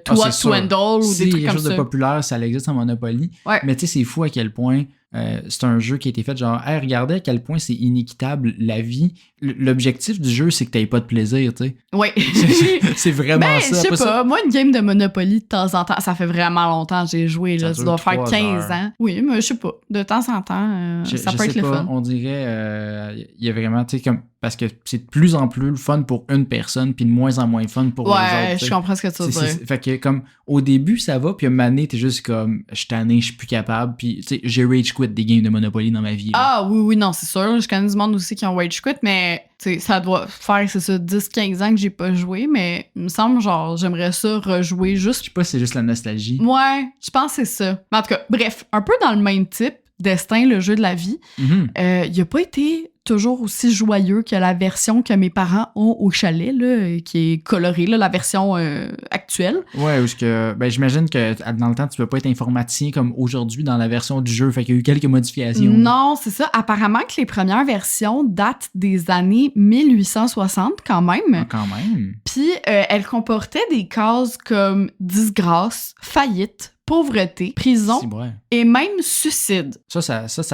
Too Hot to Handle ou des trucs comme ça. Si quelque chose de populaire, ça existe en Monopoly. Ouais. Mais tu sais, c'est fou à quel point... c'est un jeu qui a été fait genre, hey, regardez à quel point c'est inéquitable la vie. L'objectif du jeu, c'est que t'aies pas de plaisir, tu sais. Oui. c'est vraiment ça. Je sais pas, moi, une game de Monopoly, de temps en temps, ça fait vraiment longtemps que j'ai joué, là, ça doit faire 15 ans. Oui, mais je sais pas, de temps en temps, ça peut être le fun. On dirait, il y a vraiment, tu sais, comme, parce que c'est de plus en plus le fun pour une personne, puis de moins en moins fun pour les autres. Ouais, je comprends ce que tu veux dire. Fait que, comme, au début, ça va, puis à un moment donné, t'es juste comme, je suis tanné, je suis plus capable, puis, tu sais, j'ai rage quit des games de Monopoly dans ma vie. Là. Ah, oui, non, c'est sûr. Je connais du monde aussi qui ont rage quit, mais, tu sais, ça doit faire, c'est ça, 10-15 ans que j'ai pas joué, mais il me semble, genre, j'aimerais ça rejouer juste. Je sais pas si c'est juste la nostalgie. Ouais, je pense que c'est ça. Mais en tout cas, bref, un peu dans le même type, Destin, le jeu de la vie, il a pas été toujours aussi joyeux que la version que mes parents ont au chalet, là, qui est colorée, là, la version actuelle. Ouais, parce que j'imagine que dans le temps, tu peux pas être informaticien comme aujourd'hui dans la version du jeu, fait qu'il y a eu quelques modifications. Non, c'est ça. Apparemment que les premières versions datent des années 1860 quand même. Ah, quand même. Puis elles comportaient des cases comme disgrâce, faillite, pauvreté, prison et même suicide. Ça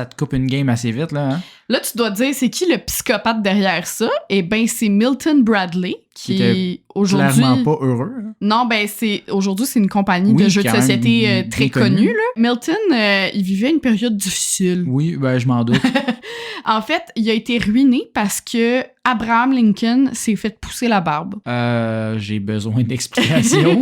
te coupe une game assez vite, là. Hein? Là, tu dois te dire, c'est qui le psychopathe derrière ça? Eh bien, c'est Milton Bradley, qui est aujourd'hui... clairement pas heureux. Hein? Non, ben aujourd'hui, c'est une compagnie de jeux de société très connue. Là. Milton, il vivait une période difficile. Oui, ben je m'en doute. En fait, il a été ruiné parce que Abraham Lincoln s'est fait pousser la barbe. J'ai besoin d'explications.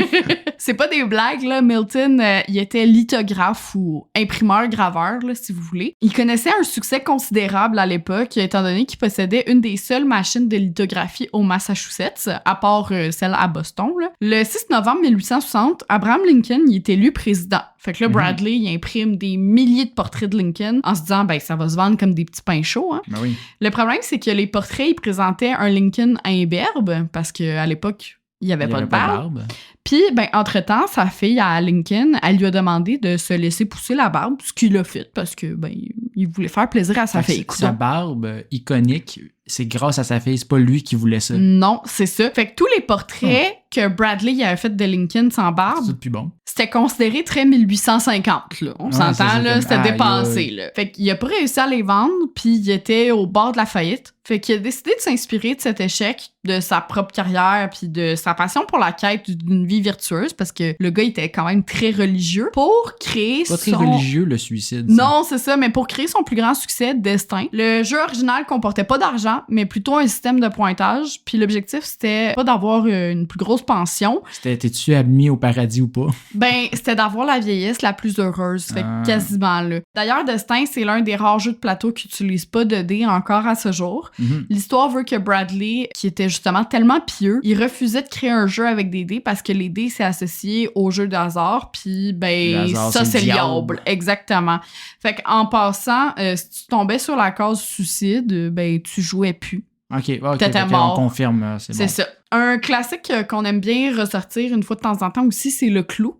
C'est pas des blagues, là. Milton, il était lithographe ou imprimeur-graveur, là, si vous voulez. Il connaissait un succès considérable à l'époque, étant donné qu'il possédait une des seules machines de lithographie au Massachusetts, à part celle à Boston. Là. Le 6 novembre 1860, Abraham Lincoln il est élu président. Fait que là, Bradley, il imprime des milliers de portraits de Lincoln en se disant, ben, ça va se vendre comme des petits pains chauds. Hein. Ben oui. Le problème, c'est que les portraits, ils présentaient un Lincoln imberbe, parce qu'à l'époque, il n'y avait pas de barbe. Puis, ben, entre-temps, sa fille, à Lincoln, elle lui a demandé de se laisser pousser la barbe, ce qu'il a fait, parce que, ben, il voulait faire plaisir à sa fille. Sa barbe iconique, c'est grâce à sa fille, c'est pas lui qui voulait ça. Non, c'est ça. Fait que tous les portraits que Bradley avait fait de Lincoln sans barbe, c'est plus bon. C'était considéré très 1850, là. On s'entend, là, c'était dépassé, là. Fait qu'il a pas réussi à les vendre, puis il était au bord de la faillite. Fait qu'il a décidé de s'inspirer de cet échec, de sa propre carrière, puis de sa passion pour la quête d'une vie virtueuse, parce que le gars était quand même très religieux, pour créer pas très religieux, le suicide. Non, c'est ça, mais pour créer son plus grand succès, Destin. Le jeu original comportait pas d'argent, mais plutôt un système de pointage, puis l'objectif, c'était pas d'avoir une plus grosse grosse pension. T'es-tu admis au paradis ou pas? Ben, c'était d'avoir la vieillesse la plus heureuse, fait que quasiment là. D'ailleurs, Destin, c'est l'un des rares jeux de plateau qui n'utilise pas de dés encore à ce jour. L'histoire veut que Bradley, qui était justement tellement pieux, il refusait de créer un jeu avec des dés parce que les dés, c'est associé au jeu de hasard, puis ben, ça, c'est le diable. Exactement. Fait qu'en passant, si tu tombais sur la case suicide, ben, tu jouais plus. OK, T'étais mort. On confirme, c'est bon. Ça. Un classique qu'on aime bien ressortir une fois de temps en temps aussi, c'est le clou.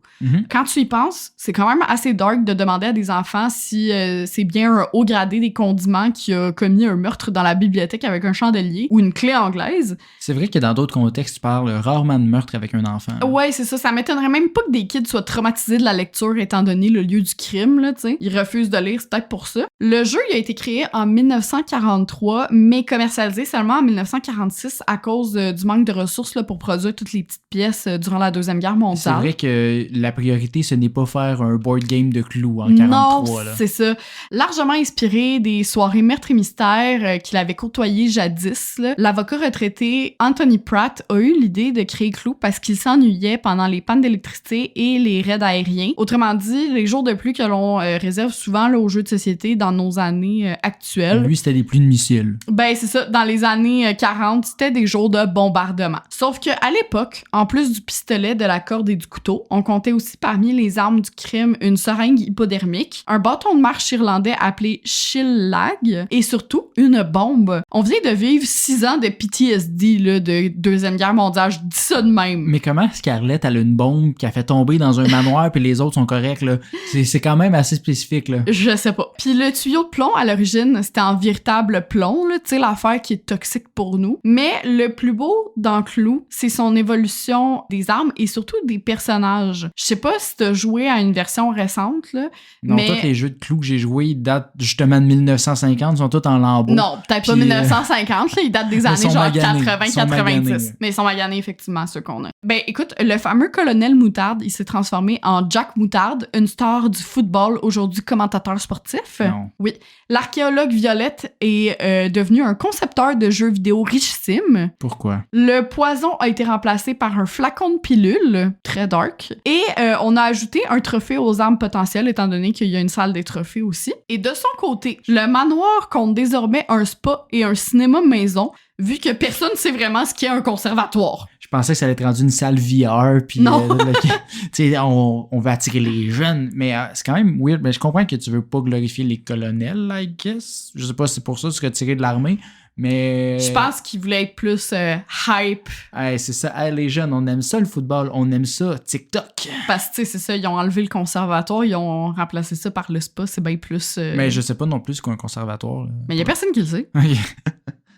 Quand tu y penses, c'est quand même assez dark de demander à des enfants si c'est bien un haut gradé des condiments qui a commis un meurtre dans la bibliothèque avec un chandelier ou une clé anglaise. C'est vrai que dans d'autres contextes, tu parles rarement de meurtre avec un enfant. Ouais, c'est ça. Ça m'étonnerait même pas que des kids soient traumatisés de la lecture étant donné le lieu du crime, là, tu sais. Ils refusent de lire, c'est peut-être pour ça. Le jeu, il a été créé en 1943, mais commercialisé seulement en 1946 à cause du manque de ressources là, pour produire toutes les petites pièces durant la Deuxième Guerre mondiale. C'est vrai que la priorité, ce n'est pas faire un board game de clous en 1943. Non, c'est ça. Largement inspiré des soirées meurtres et mystères qu'il avait côtoyées jadis, là, l'avocat retraité Anthony Pratt a eu l'idée de créer Clou parce qu'il s'ennuyait pendant les pannes d'électricité et les raids aériens. Autrement dit, les jours de pluie que l'on réserve souvent là, aux jeux de société dans nos années actuelles. Lui, c'était des pluies de missiles. Ben, c'est ça. Dans les années 40, c'était des jours de bombardement. Sauf qu'à l'époque, en plus du pistolet, de la corde et du couteau, on comptait aussi parmi les armes du crime une seringue hypodermique, un bâton de marche irlandais appelé Shillag et surtout une bombe. On vient de vivre 6 ans de PTSD là, de Deuxième Guerre mondiale, je dis ça de même. Mais comment Scarlett elle a une bombe qui a fait tomber dans un manoir puis les autres sont corrects là? C'est quand même assez spécifique là. Je sais pas. Puis le tuyau de plomb à l'origine, c'était en véritable plomb là, tu sais l'affaire qui est toxique pour nous. Mais le plus beau dans Clou, c'est son évolution des armes et surtout des personnages. Je sais pas si t'as joué à une version récente, là. Non, mais... tous les jeux de Clou que j'ai joués, ils datent justement de 1950, ils sont tous en lambeaux. Non, peut-être pas 1950, là, ils datent des années genre 80-90. Mais ils sont maganés, effectivement, ceux qu'on a. Ben, écoute, le fameux colonel Moutarde, il s'est transformé en Jack Moutarde, une star du football, aujourd'hui commentateur sportif. Non. Oui. L'archéologue Violette est devenu un concepteur de jeux vidéo richissime. Pourquoi? Le poison a été remplacé par un flacon de pilule, très dark. Et on a ajouté un trophée aux armes potentielles, étant donné qu'il y a une salle des trophées aussi. Et de son côté, le manoir compte désormais un spa et un cinéma maison, vu que personne ne sait vraiment ce qu'est un conservatoire. Je pensais que ça allait être rendu une salle VR, puis on veut attirer les jeunes, mais c'est quand même weird. Mais je comprends que tu veux pas glorifier les colonels, I guess. Je sais pas si c'est pour ça que tu serais tiré de l'armée, mais... Je pense qu'il voulait être plus hype. Hey, c'est ça. Hey, les jeunes, on aime ça le football, on aime ça TikTok. Parce que, tu sais, c'est ça, ils ont enlevé le conservatoire, ils ont remplacé ça par le spa, c'est bien plus... Mais je sais pas non plus ce qu'est un conservatoire. Là. Mais il y a personne qui le sait.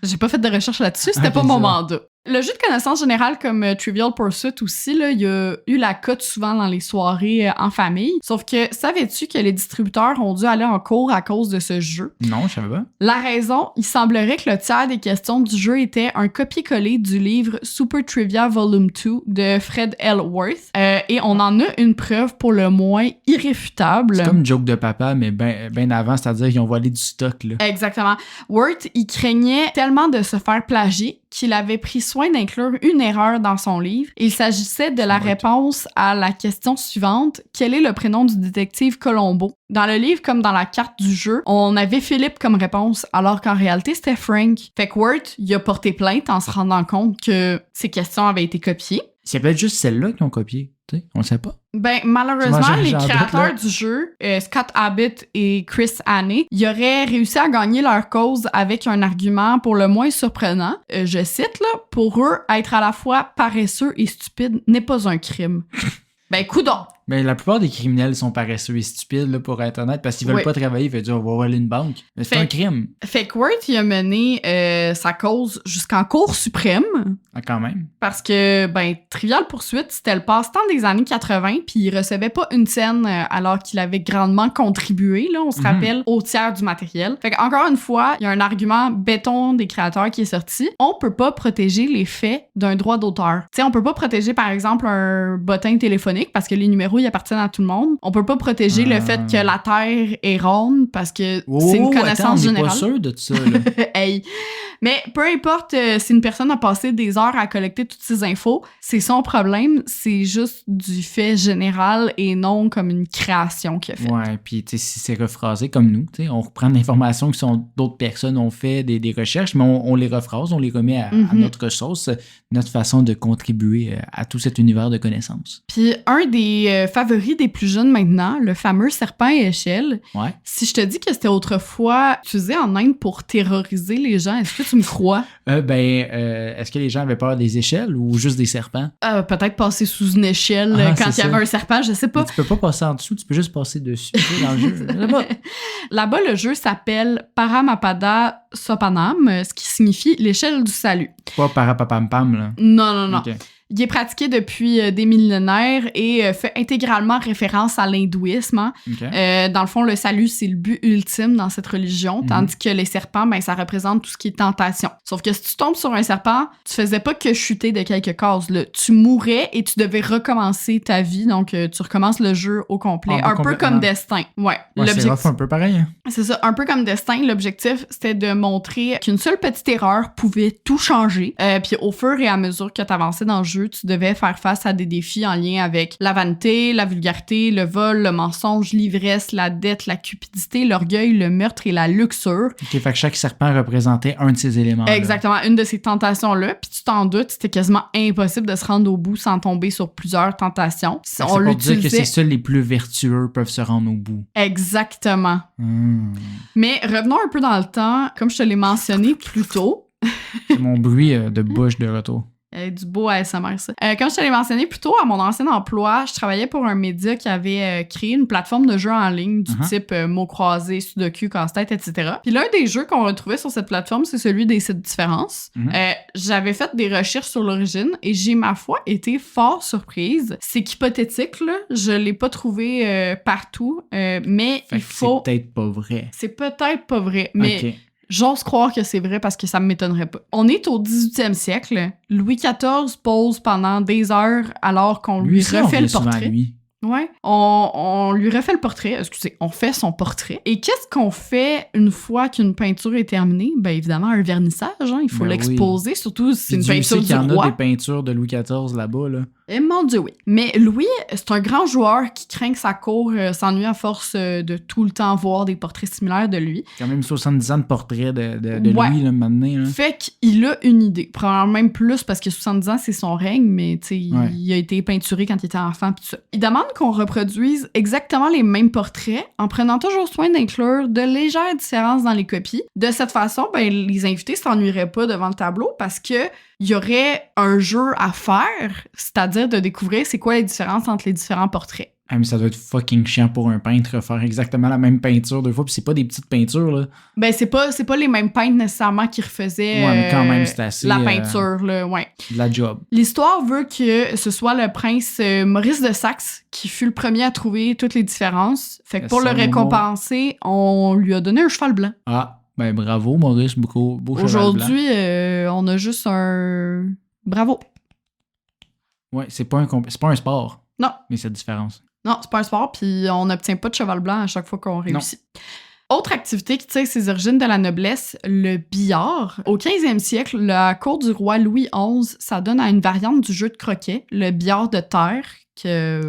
J'ai pas fait de recherche là-dessus, c'était pas c'est mon ça. mandat. Le jeu de connaissances générales comme Trivial Pursuit aussi, là, il y a eu la cote souvent dans les soirées en famille. Sauf que, savais-tu que les distributeurs ont dû aller en cours à cause de ce jeu? Non, je savais pas. La raison, il semblerait que le tiers des questions du jeu était un copier-coller du livre Super Trivia Volume 2 de Fred L. Worth. Et on en a une preuve pour le moins irréfutable. C'est comme Joke de papa, mais ben avant, c'est-à-dire qu'ils ont volé du stock. Là. Exactement. Worth, il craignait tellement de se faire plagier qu'il avait pris soin d'inclure une erreur dans son livre. Il s'agissait de la réponse à la question suivante. Quel est le prénom du détective Colombo? Dans le livre, comme dans la carte du jeu, on avait Philippe comme réponse, alors qu'en réalité, c'était Frank. Fait que Worth, il a porté plainte en se rendant compte que ces questions avaient été copiées. C'est peut-être juste celle-là qu'ils ont copié. Tu sais, on le sait pas. Ben, malheureusement, les créateurs du jeu, Scott Abbott et Chris Haney, ils auraient réussi à gagner leur cause avec un argument pour le moins surprenant. Je cite, là, « Pour eux, être à la fois paresseux et stupide n'est pas un crime. » Ben, coudonc! Mais la plupart des criminels sont paresseux et stupides, là, pour être honnête, parce qu'ils veulent pas travailler, ils veulent dire on va voler une banque. Mais c'est un crime. Fait que Worth, il a mené sa cause jusqu'en Cour suprême. Ah, quand même. Parce que, ben, Trivial Pursuit, c'était le passe-temps des années 80, puis il recevait pas une scène alors qu'il avait grandement contribué, là, on se rappelle, au tiers du matériel. Fait que, encore une fois, il y a un argument béton des créateurs qui est sorti. On peut pas protéger les faits d'un droit d'auteur. Tu sais, on peut pas protéger, par exemple, un bottin téléphonique parce que les numéros minéraux, ils appartiennent à tout le monde. On peut pas protéger le fait que la Terre est ronde parce que c'est une connaissance générale. On n'est pas sûr de ça, là. Hey. Mais peu importe si une personne a passé des heures à collecter toutes ces infos, c'est son problème, c'est juste du fait général et non comme une création qu'il a faite. Ouais, puis tu sais, si c'est rephrasé comme nous, tu sais, on reprend l'information que d'autres personnes ont fait des recherches, mais on les rephrase, on les remet à notre sauce, notre façon de contribuer à tout cet univers de connaissances. Puis un des favoris des plus jeunes maintenant, le fameux serpent à échelle. Ouais. Si je te dis que c'était autrefois utilisé en Inde pour terroriser les gens, est-ce que tu me crois? Est-ce que les gens avaient peur des échelles ou juste des serpents? Peut-être passer sous une échelle quand il y avait un serpent, je sais pas. Mais tu peux pas passer en dessous, tu peux juste passer dessus dans le jeu. Là-bas, le jeu s'appelle Paramapada Sopanam, ce qui signifie l'échelle du salut. Pas Parapapampam, là. Non. Okay. Il est pratiqué depuis des millénaires et fait intégralement référence à l'hindouisme. Hein. Okay. Dans le fond, le salut, c'est le but ultime dans cette religion, tandis que les serpents, ben, ça représente tout ce qui est tentation. Sauf que si tu tombes sur un serpent, tu faisais pas que chuter de quelques cases. Là. Tu mourais et tu devais recommencer ta vie. Donc, tu recommences le jeu au complet. Un peu comme Destin. Ouais c'est rough, un peu pareil. Hein? C'est ça, un peu comme Destin. L'objectif, c'était de montrer qu'une seule petite erreur pouvait tout changer. Puis au fur et à mesure que tu avançais dans le jeu, tu devais faire face à des défis en lien avec la vanité, la vulgarité, le vol, le mensonge, l'ivresse, la dette, la cupidité, l'orgueil, le meurtre et la luxure. OK, fait que chaque serpent représentait un de ces éléments. Exactement, une de ces tentations-là. Puis tu t'en doutes, c'était quasiment impossible de se rendre au bout sans tomber sur plusieurs tentations. C'est pour dire que c'est seuls les plus vertueux peuvent se rendre au bout. Exactement. Mais revenons un peu dans le temps, comme je te l'ai mentionné plus tôt. C'est mon bruit de bouche de retour. Du beau ASMR, ça. Comme je te l'ai mentionné plus tôt, à mon ancien emploi, je travaillais pour un média qui avait créé une plateforme de jeux en ligne du type mots croisés, sudoku, casse-tête, etc. Puis l'un des jeux qu'on retrouvait sur cette plateforme, c'est celui des 7 différences. J'avais fait des recherches sur l'origine et j'ai, ma foi, été fort surprise. C'est qu'hypothétique, là. Je l'ai pas trouvé partout, mais il faut... C'est peut-être pas vrai. C'est peut-être pas vrai, mais... J'ose croire que c'est vrai parce que ça m'étonnerait pas. On est au 18e siècle. Louis XIV pose pendant des heures alors qu'on lui refait le portrait. Ouais, on lui refait le portrait, on fait son portrait. Et qu'est-ce qu'on fait une fois qu'une peinture est terminée? Ben évidemment, un vernissage, hein, il faut l'exposer, surtout si c'est une peinture du roi. Il y en a des peintures de Louis XIV là-bas, là. Et mon Dieu, oui. Mais Louis, c'est un grand joueur qui craint que sa cour s'ennuie à force de tout le temps voir des portraits similaires de lui. Quand même 70 ans de portrait de Louis, là, maintenant. Là. Fait qu'il a une idée. Probablement même plus parce que 70 ans, c'est son règne, mais tu sais, il a été peinturé quand il était enfant pis tout ça. Il demande qu'on reproduise exactement les mêmes portraits en prenant toujours soin d'inclure de légères différences dans les copies. De cette façon, ben, les invités s'ennuieraient pas devant le tableau parce que il y aurait un jeu à faire, c'est-à-dire de découvrir c'est quoi les différences entre les différents portraits. Ah, mais ça doit être fucking chiant pour un peintre faire exactement la même peinture deux fois, puis c'est pas des petites peintures, là. Ben, c'est pas les mêmes peintres nécessairement qui refaisaient mais quand même, c'est assez, la peinture, là, ouais. De la job. L'histoire veut que ce soit le prince Maurice de Saxe qui fut le premier à trouver toutes les différences. Fait que pour le récompenser, on lui a donné un cheval blanc. Ah, ben bravo Maurice, beau cheval blanc. Aujourd'hui, on a juste un... Bravo. Ouais, c'est pas un sport. Non. Mais c'est la différence. Non, c'est pas un sport, puis on n'obtient pas de cheval blanc à chaque fois qu'on réussit. Non. Autre activité qui tire ses origines de la noblesse, le billard. Au 15e siècle, la cour du roi Louis XI, ça donne à une variante du jeu de croquet, le billard de terre,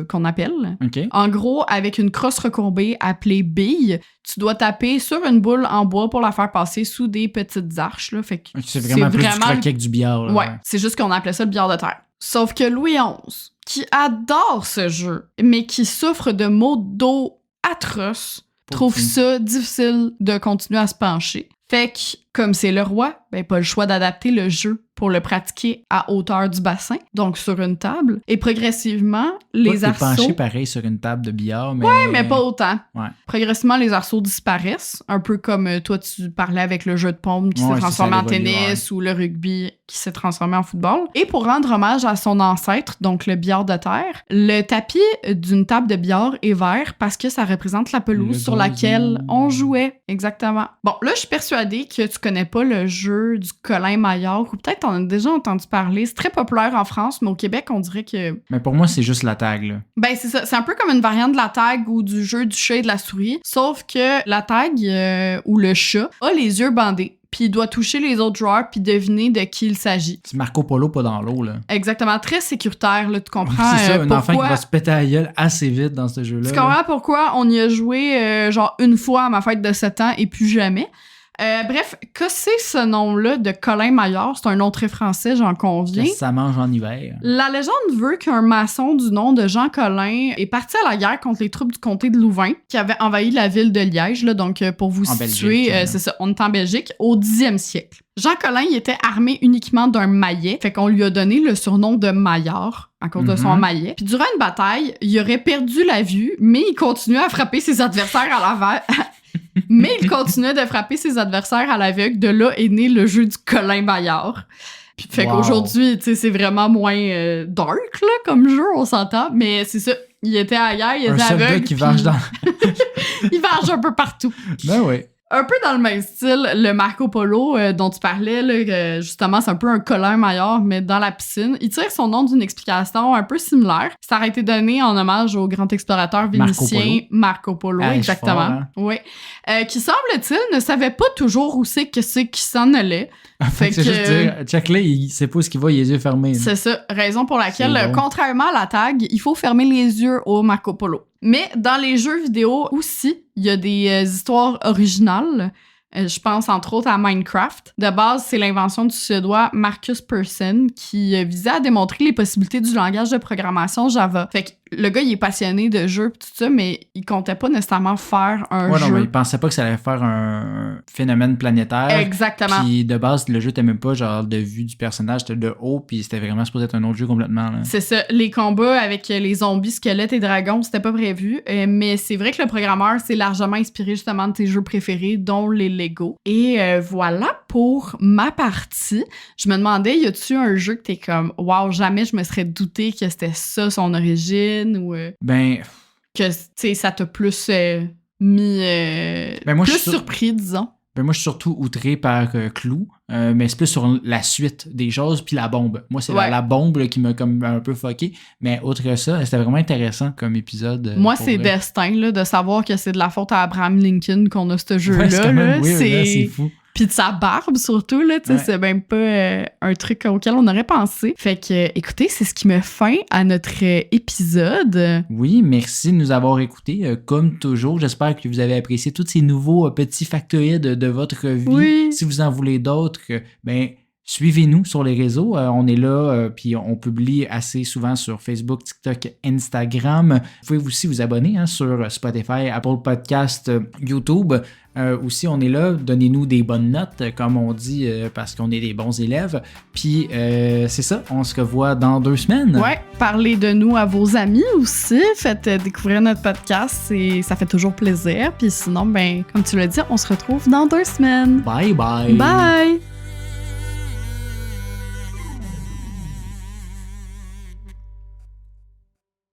qu'on appelle. Okay. En gros, avec une crosse recourbée appelée bille, tu dois taper sur une boule en bois pour la faire passer sous des petites arches. Là. Fait que c'est vraiment plus du croquet que du billard. Là, ouais, c'est juste qu'on appelait ça le billard de terre. Sauf que Louis XI, qui adore ce jeu, mais qui souffre de maux de dos atroces, trouve ça difficile de continuer à se pencher. Fait que, comme c'est le roi, ben pas le choix d'adapter le jeu pour le pratiquer à hauteur du bassin, donc sur une table. Et progressivement, les arceaux... penché pareil sur une table de billard, mais... Ouais, mais pas autant. Ouais. Progressivement, les arceaux disparaissent, un peu comme toi, tu parlais avec le jeu de paume qui s'est transformé en tennis ou le rugby qui s'est transformé en football. Et pour rendre hommage à son ancêtre, donc le billard de terre, le tapis d'une table de billard est vert parce que ça représente la pelouse sur laquelle on jouait. Exactement. Bon, là, je suis persuadée que tu connais pas le jeu du Colin-Maillard, ou peut-être t'en as déjà entendu parler. C'est très populaire en France, mais au Québec, on dirait que... Mais pour moi, c'est juste la tag, là. Ben, c'est ça. C'est un peu comme une variante de la tag ou du jeu du chat et de la souris, sauf que la tag ou le chat a les yeux bandés. Puis il doit toucher les autres joueurs puis deviner de qui il s'agit. C'est Marco Polo, pas dans l'eau, là. Exactement. Très sécuritaire, là, tu comprends. C'est ça, un pourquoi... enfant qui va se péter la gueule assez vite dans ce jeu-là. Tu comprends pourquoi on y a joué genre une fois à ma fête de 7 ans et plus jamais. Bref, que c'est ce nom-là de Colin-Maillard? C'est un nom très français, j'en conviens. Qu'est-ce que ça mange en hiver? La légende veut qu'un maçon du nom de Jean Colin est parti à la guerre contre les troupes du comté de Louvain qui avaient envahi la ville de Liège. Là, donc, pour vous situer, c'est ça, on est en Belgique, au 10e siècle. Jean Colin, il était armé uniquement d'un maillet, fait qu'on lui a donné le surnom de Maillard à cause de son maillet. Puis durant une bataille, il aurait perdu la vue, mais il continuait à frapper ses adversaires à l'aveugle. Mais il continuait de frapper ses adversaires à l'aveugle. De là est né le jeu du Colin-Maillard. Puis fait qu'aujourd'hui, tu sais, c'est vraiment moins dark, là, comme jeu, on s'entend. Mais c'est ça, il était ailleurs, il était aveugle. Un soldat qui varge dans... il varge un peu partout. Ben oui. Un peu dans le même style, le Marco Polo dont tu parlais, là, justement, c'est un peu un Colin-Maillard, mais dans la piscine. Il tire son nom d'une explication un peu similaire. Ça aurait été donné en hommage au grand explorateur vénitien Marco Polo, exactement. Fort, hein? Oui. Qui, semble-t-il, ne savait pas toujours où c'est qui s'en allait. Fait que... juste dire, check-là, il sait pas où ce qu'il va, il a les yeux fermés. C'est ça, raison pour laquelle, contrairement à la tag, il faut fermer les yeux au Marco Polo. Mais dans les jeux vidéo aussi, il y a des histoires originales. Je pense entre autres à Minecraft. De base, c'est l'invention du Suédois Marcus Persson qui visait à démontrer les possibilités du langage de programmation Java. Fait que le gars, il est passionné de jeux et tout ça, mais il comptait pas nécessairement faire un jeu. Non, mais il pensait pas que ça allait faire un phénomène planétaire. Exactement. Puis de base, le jeu, t'aimais pas genre de vue du personnage, c'était de haut, puis c'était vraiment supposé être un autre jeu complètement. Là. C'est ça. Les combats avec les zombies, squelettes et dragons, c'était pas prévu. Mais c'est vrai que le programmeur s'est largement inspiré justement de tes jeux préférés, dont les Lego. Et voilà pour ma partie. Je me demandais, y a-tu un jeu que t'es comme, wow, jamais je me serais douté que c'était ça son origine? Ou ben que tu sais ça t'a plus mis moi, plus surpris disons. Ben moi je suis surtout outré par Clou, mais c'est plus sur la suite des choses puis la bombe. Moi c'est la bombe là, qui m'a comme un peu fucké, mais outre que ça, c'était vraiment intéressant comme épisode. Moi c'est destin là, de savoir que c'est de la faute à Abraham Lincoln qu'on a ce jeu là, c'est fou. Puis de sa barbe, surtout, là, tu sais, c'est même pas un truc auquel on aurait pensé. Fait que, écoutez, c'est ce qui met fin à notre épisode. Oui, merci de nous avoir écoutés. Comme toujours, j'espère que vous avez apprécié tous ces nouveaux petits factoïdes de votre vie. Oui. Si vous en voulez d'autres, ben... suivez-nous sur les réseaux. On est là, puis on publie assez souvent sur Facebook, TikTok, Instagram. Vous pouvez aussi vous abonner sur Spotify, Apple Podcast, YouTube. Aussi, on est là. Donnez-nous des bonnes notes, comme on dit, parce qu'on est des bons élèves. Puis, c'est ça. On se revoit dans 2 semaines. Ouais. Parlez de nous à vos amis aussi. Faites découvrir notre podcast. Ça fait toujours plaisir. Puis sinon, ben, comme tu l'as dit, on se retrouve dans 2 semaines. Bye bye. Bye.